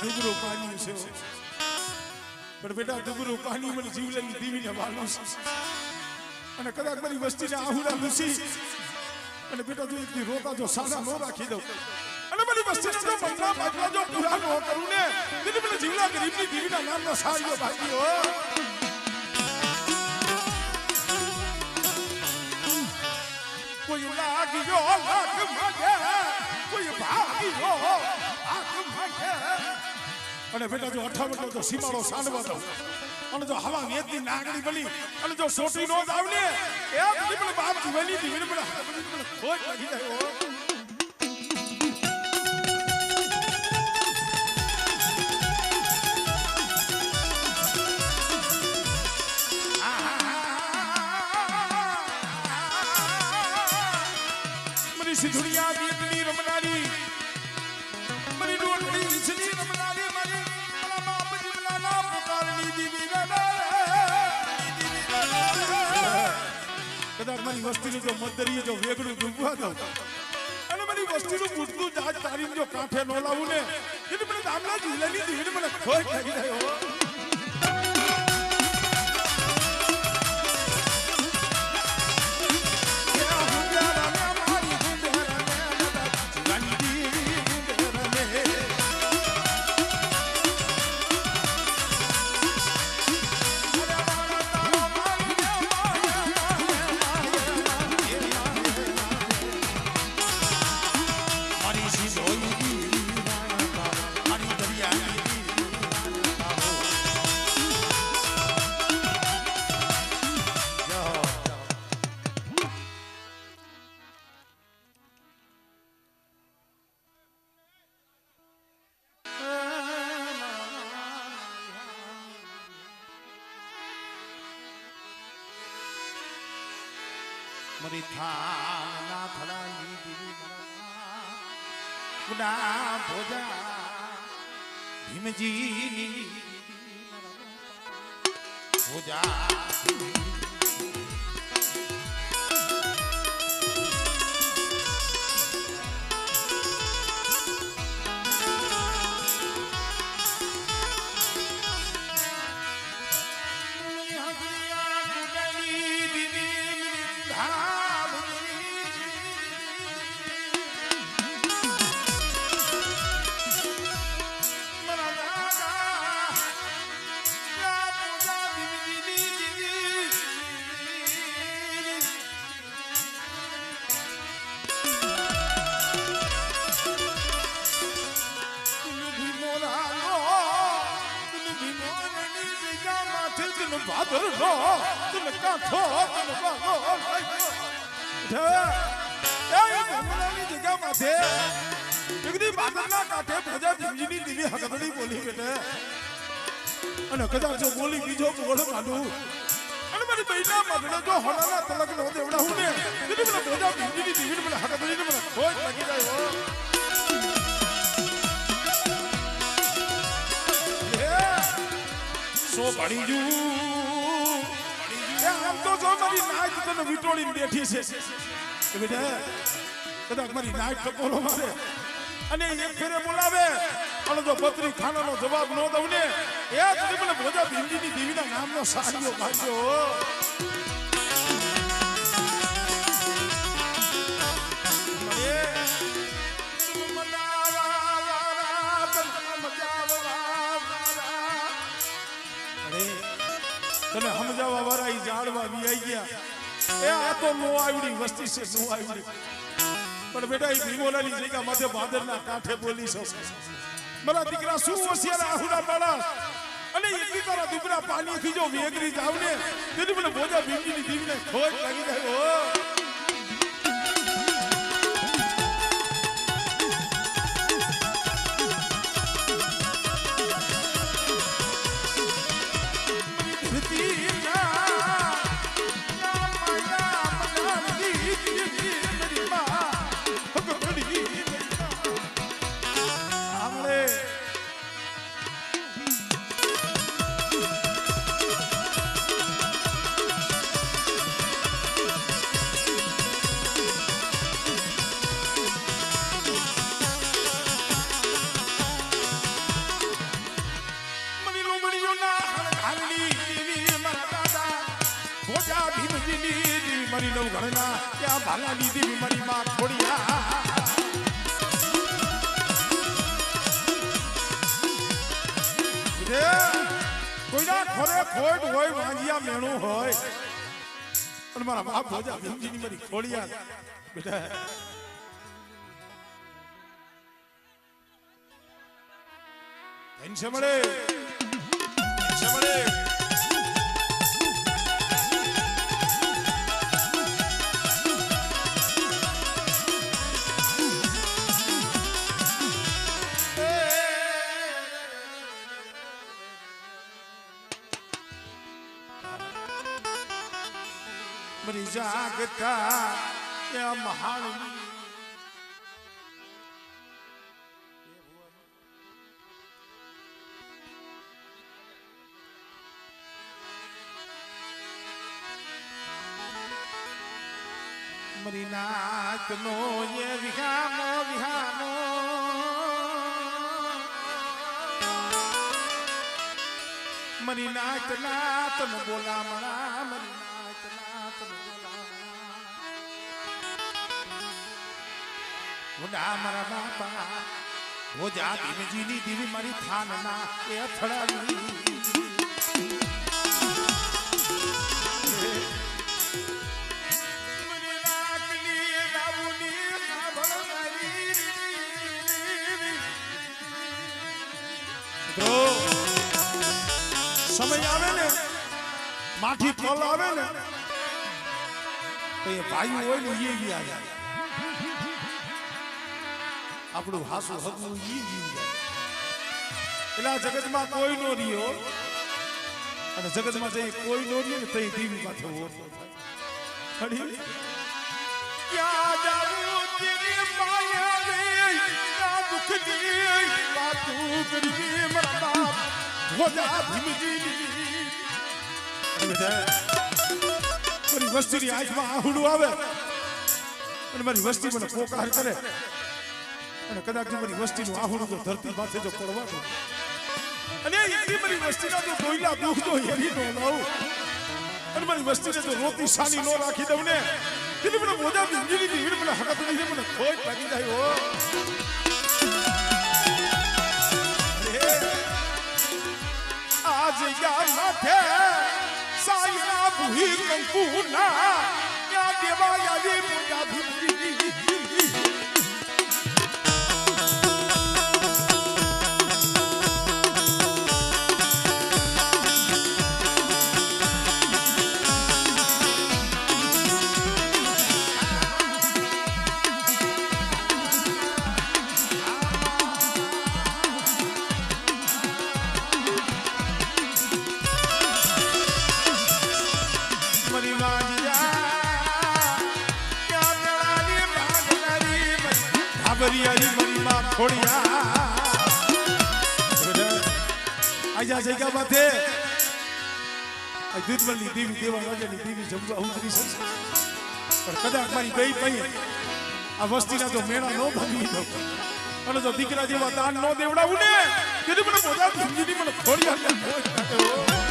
દુબરું પાણી છે પણ બેટા દુબરું પાણી મને જીવલેની દીવીને વાલું છે અને કદાચ મારી વસ્તીને આહુડા લૂસી અને બેટા જો એકની રોતા જો સાદા નો રાખી દઉં અને મારી વસ્તીને જો મનના ભાગવા જો પૂરા નો કરું ને એટલે મને જીવલા ગરીબની દીવીના નામનો સાડીઓ ભાગ્યો કોઈ લાગ્યો લાગ માગે કોઈ ભાગ્યો આખ માગે અને બેટા જો અઠાવટો જો સીમાડો સાંડવા દઉં અને જો હવા વેદની નાગડી બની અને જો સોટી નો જાવ ને એ બધી મને બાપ જીવાની દીવીને મને ખોજ લાગી જાય મરી સિધુરિયા વેદની રમનારી મરી ડોટડી ઈસની રમનારી મરી મારા બાપ જીવલાના પુકારની દીવી કદાચ મારી વસ્તીનું જો મદરીએ જો વેગડું ડૂબવા દઉં અને મારી વસ્તીનું પૂછતું જાત તારીને જો કાંઠે ન લાવું ને એટલે મને દામલા જીવલાની દીવીને મને ખોજ લાગી જાય મરી થાના થડાની દીવી ગુડા ભોજા ભીમજી ભોજા ભાદર નો તું કાઠો તું બાગો ની જગ્યામાં છે એકદી ભાદરના કાંઠે પ્રજા જિંદગીની દીવી હકદડી બોલી બેટે અને કદાચ જો બોલી બીજો બોલ માંડું અને મારી બહેના મગડે જો હણાના તલક નો દેવડા હું ને એટલે મને પ્રજા જિંદગીની દીવી મને હકદડી ને મને ખોજ લાગી જાય હો સો ભણી જુ આમ તો જો મારી નાઈટ તને વિટોળીને બેઠી છે બેટા કદાચ મારી નાઈટ ટકોરો મારે અને એક ફેરે બોલાવે અને જો પત્રી ખાનાનો જવાબ ન દઉં ને એ જ મને ભોજા ભીમજીની દેવીના નામનો સાડીઓ ભાગ્યો તને સમજાવવા વાળા ઈ જાળવા વી ગયા એ આ તો નો આવડી વસ્તી છે નો આવડી પણ બેટા ઈ ભીમોલાની જગ્યા માથે ભાદરના કાંઠે બોલી છો મારા દીકરા શું હોશિયાર આહુડા બાળા અને એટલી તારા દીકરા પાણીથી જો વેગરી જાવ ને તેથી મને ભોજા ભીમજીની દીવીને ખોજ લાગી જાય હો મારી નવ ઘરના ત્યાં ભાલા લીધી મારી માં થોડિયા કોઈના ખોરે ખોટ હોય વાંજિયા મેણું હોય પણ મારા બાપ ભોજા ભીમજીની મારી ખોડિયા બેટા ટેન્શન મળે મરી જાગતા યા મહાન મરી નાક નો યે વિહામો મરી નાક ના તન બોલા મણા મરી મારા બાપા ભોજા ભીમજીની દીવી મારી થાનના એ અથડાવી સમય આવે ને માઠી ફળ આવે ને તો એ ભાઈ હોય ને એ બી આવે આપણું હાસુ હગવું ઈ જીવ જાય એટલે આ જગતમાં કોઈ નો રહ્યો અને જગતમાં જે કોઈ નો રહ્યો ને તે દેવી માથે ઓરતો થાય ક્યાં જાવું તેરી માયા રે દુઃખની વાતો કરી મારા બાપ ભોજા ભીમજીની મારી વસ્તીની આંખમાં આહુડું આવે અને મારી વસ્તી મને પોકાર કરે અને કદાચ મારી વસ્તીનું આહુડું તો ધરતી માથે જો પડવાનું અને એની મારી વસ્તીના તો ડોયલા દુઃખ તો એની નો લાવું અને મારી વસ્તીને તો રોતી સાની નો રાખી દઉં ને એટલે મને મોજા ભીમજીની જીવન મને હકત નહીં મને ખોટ લાગી જાય હો आज या माथे साईना बुही कंकुना या देवा यादी पूजा भीमजी आजा जगह बात है दूध वाली देवी देवा राजा ની દેવી જમવા ઉતરી છે પણ કદાચ મારી ગઈ પઈ આ વસ્તીના તો મેળા નો ભાગી દો અને જો દીકરા જેવા દાન નો દેવડાવું ને તેથી મને મોજા ભીમજીની મને થોડી આગળ મોજ નાખ્યો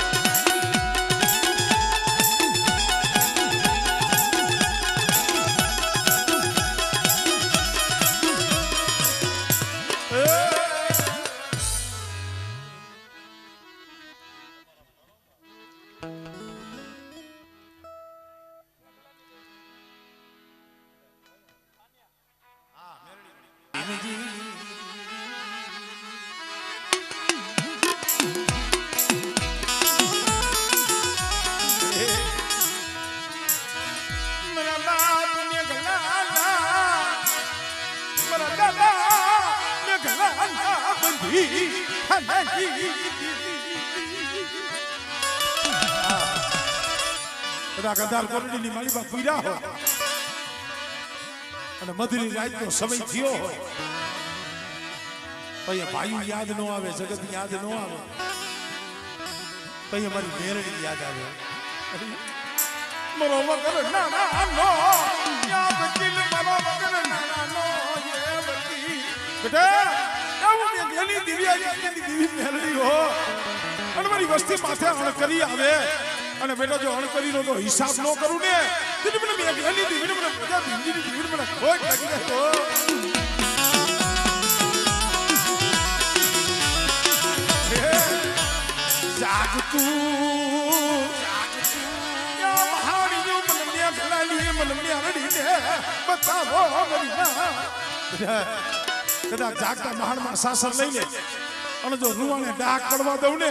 ગદાર કોરડીની મારી બા પીરા હોય અને મધુરી રાતનો સમય થયો હોય પછી ભાઈ યાદ ન આવે જગત યાદ ન આવે પછી મારી મેરડી યાદ આવે મારો વગર નાના નો યાદ કિલ મારો વગર નાના નો એ બતી બેટા આવું કે ગલી દિવ્યા દેવી મેરડી હો અને મારી વસ્તી માથે અણ કરી આવે અને બેટા જો અણકરીનો તો હિસાબ ન કરું ને તો મને મે ગેલી દીવી મને મજા ભીમજીની જીવન મને ખોટ લાગી જાય તો જાગ તું યા મહાણી જો મને ગલાલી મને મેરડી ને બતાવો મરીના કદા જાગતા મહાણમાં સાસર લઈને અને જો રૂવાને ડાક કરવા દઉં ને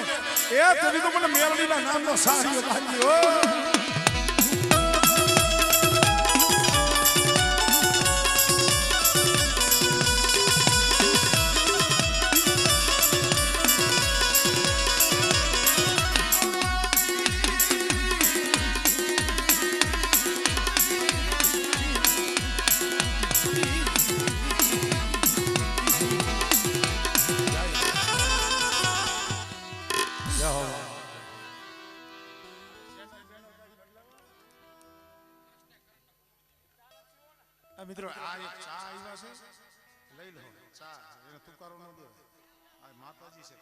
એ તરી તો મને મેરડીના નામનો સારીઓ લાગ્યો મિત્રો આ એક ચા આવ્યા છે લઈ લો ચા એને તુકારો ન દો આ માતાજી છે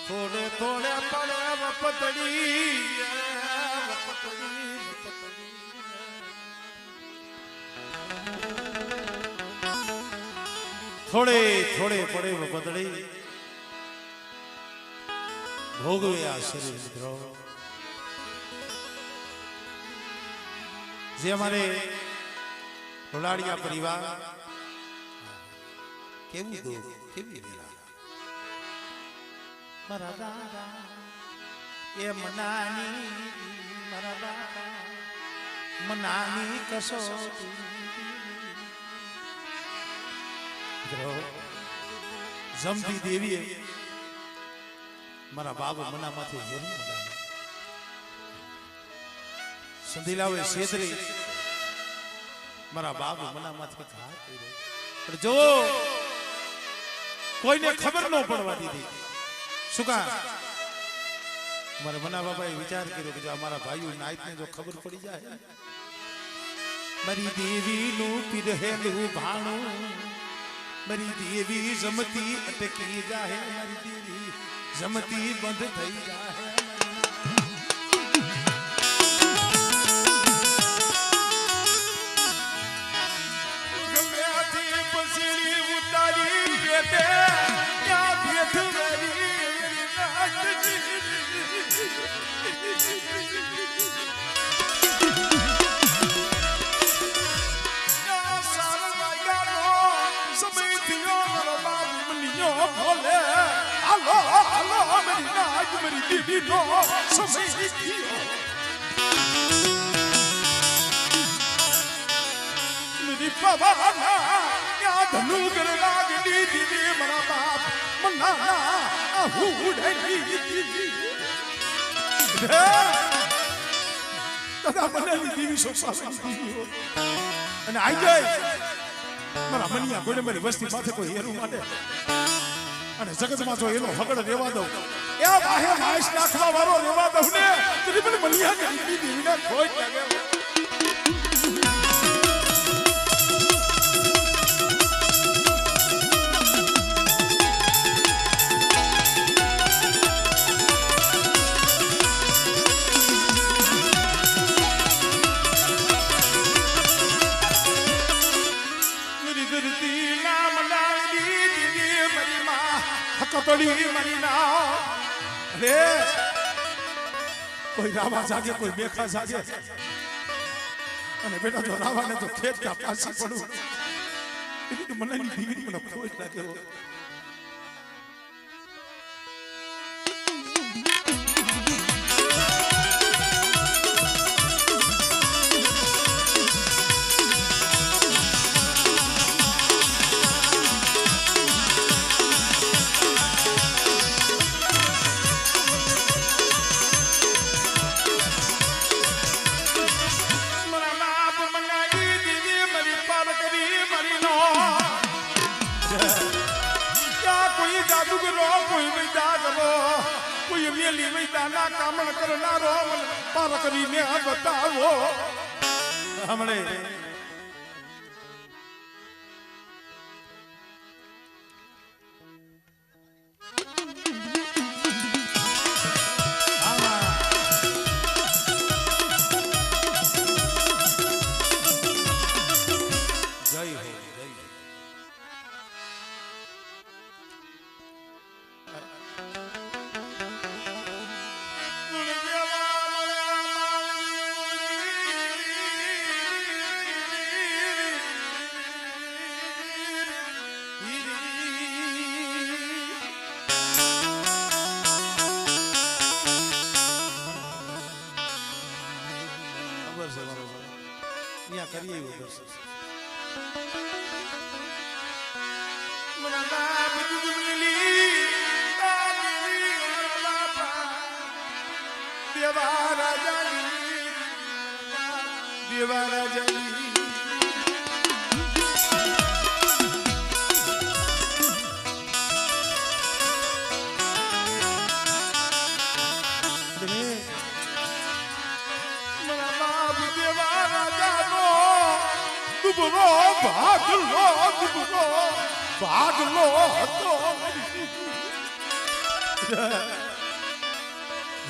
થોડે થોડે પડે વપતડી થોડે થોડે પડે બદડી ભોગવે આ શરીર મિત્રો જે અમારે રોલાડિયા પરિવાર કેવું દુઃખ કેવી વેલા મારા દાદા એ મનાની મારા દાદા મનાની કસોટી જમતી દેવીએ મારા બાબા મનામાંથી હેરું મનાવે સંધીલાવે શેતરી મારા બાબા મનામાંથી ઘા કર્યો પણ જો કોઈને ખબર ન પડવા દીધી શું કા મારા મના બાબાએ વિચાર કર્યો કે જો અમારા ભાઈઓ નાઈતને જો ખબર પડી જાય મારી દેવીનું પીरहेલું ભાણું મારી દેવી જમતી અટકી જાહે મારી દેવી જમતી બંધ થઈ જાહે ગમ્યાથી પસીડી ઉતારી બેટે ત્યાં ભેટ મારી मेरी दीदी नो समय मेरी बाबा क्या धनु कर लागली दीदी मरा बाप मना आहू ढेली दादा मनाली दीदी सोफा दीदी અને આઈ જાય મારા મનિયા ગોડે મારી વસ્તી પાસે કોઈ હેરું માટે અને જગતમાં જો એનો હગડ રેવા દઉં એ બાહે માઈસ નાખવા વાળો રેવા દઉં ને તરી મને મલિયા કરી દીધી વિના ખોટ લાગે मेरी धरती नाम डाली दीदी मेरी माँ कतड़ी मरी ना अरे કોઈ રાવા જાગે કોઈ બેખા જાગે અને બેટા જો રાવા ને તો ખેત કા પાસી પડું એટલે મને ની દીવી મને ખોટ લાગ્યો ના કામણ કરનારો પાર કરીને બતાવો હમણે કરીએ દેવા રાજાની દુબરો ભાગલો હતો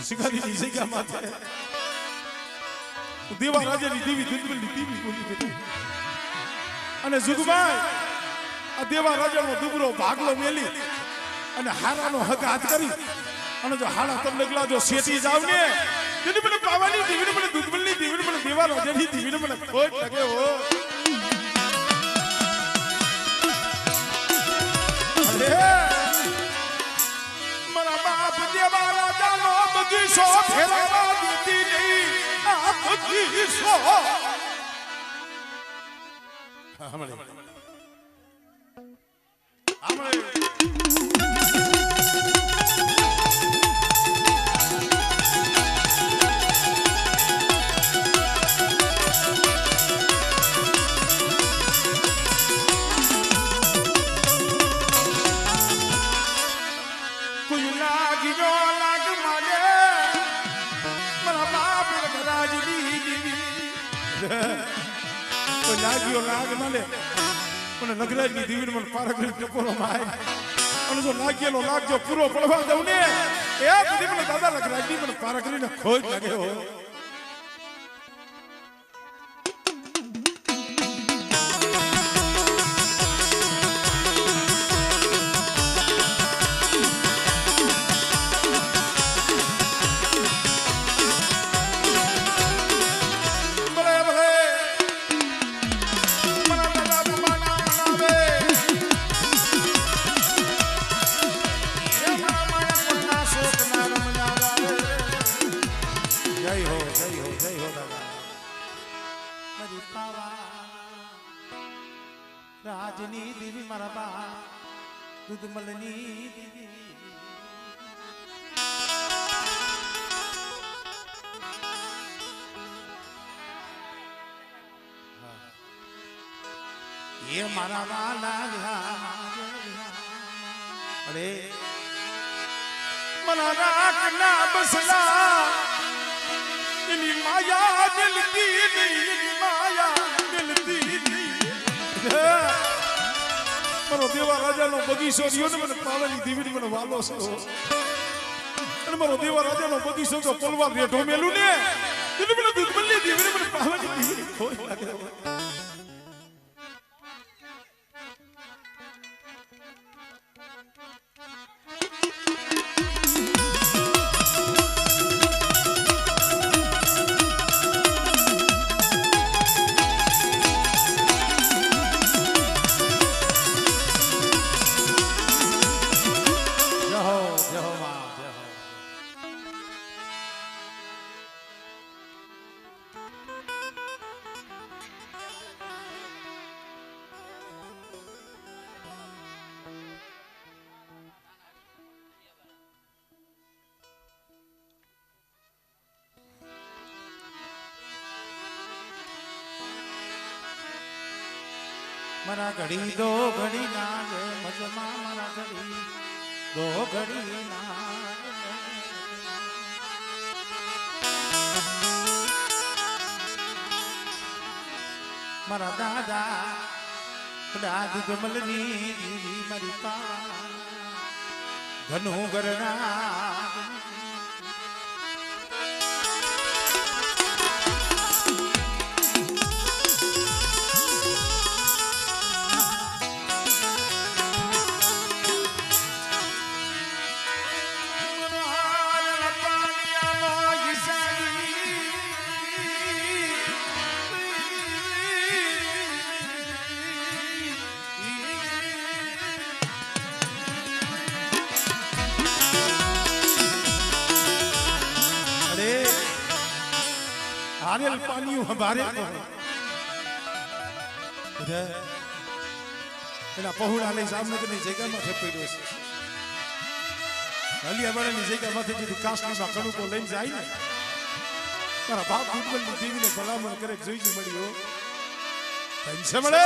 શિકારી જગ્યા માથે દેવા રાજાની દેવી દુબલી દેવી બોલી બેઠી અને જુગભાઈ આ દેવા રાજાનો દુબરો ભાગલો મેલી અને હારાનો હક હાથ કરી અને જો હાડા તમને ગલા જો શેટી જાવ ને તેની મને પાવાની દેવીને મને દુબલી દેવીને મને દેવા રાજાની દેવીને મને ખોટ લાગે હો મારા બાપ દેવા રાજાનો બગીચો ફેરવા દીધી નહીં બગીચો હમણે કોઈ લાગી જો લાગ મારે મારા બાપ રાજની કોઈ લાગ્યો લાગ મને મને નગરાજની દીવીને મને પારગરી ટપોરો માય અને જો લાગેલો લાગજો પૂરો પડવા દઉં ને એ દીદી મને દાદા નગરાજની મને પારગરીને ખોજ લાગે હો રાજની દેવી મારા બા દૂધમલની દેવી એ મારા વાલા અરે મારા રાખના બસલા એની માયા દિલતી એની માયા દિલતી મારો દેવા રાજાનો બગીચો રહ્યો ને મને પાવાની દીવી મને વાલો છે અને મારો દેવા રાજાનો બગીચો તો પલવાર રેઠો મેલું ને એટલે મને દૂધમલની દીવી મને પાવાની દીવી ખોજ લાગે મારા ઘડી દો ઘડી ના રે મજમાં મારા ઘડી દો ઘડી ના મારા દાદા દૂધમલની દીવી મારી પાવા ધનુ ગરના हारेल पानी हमारे एना पहुड़ा लई जामनगरनी जग्यामाथे પડ્યો છે હલિયાવાળાની જગ્યામાંથી જે કાસ્ટમાં કણુકો લઈને જાય ને તારા બાપ દૂધમલની દેવીને ભલામણ કરે જોઈજી મળ્યો પૈસા મળે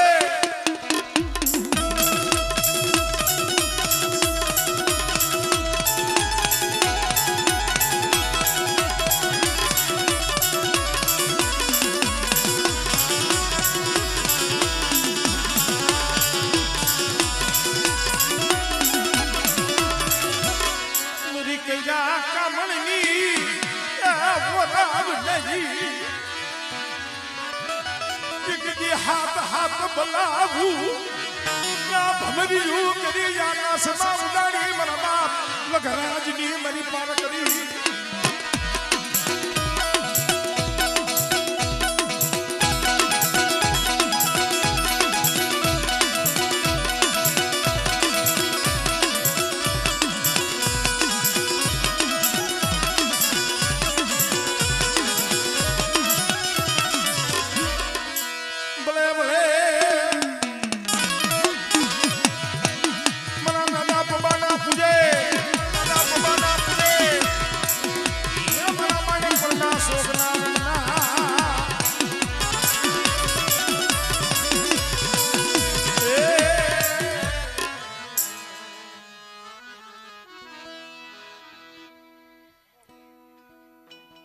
हाथ हाथ बलावू या भमरियू करी या ना समा उडाड़ी मरा बाप लखराजनी मरी पार करी શોકના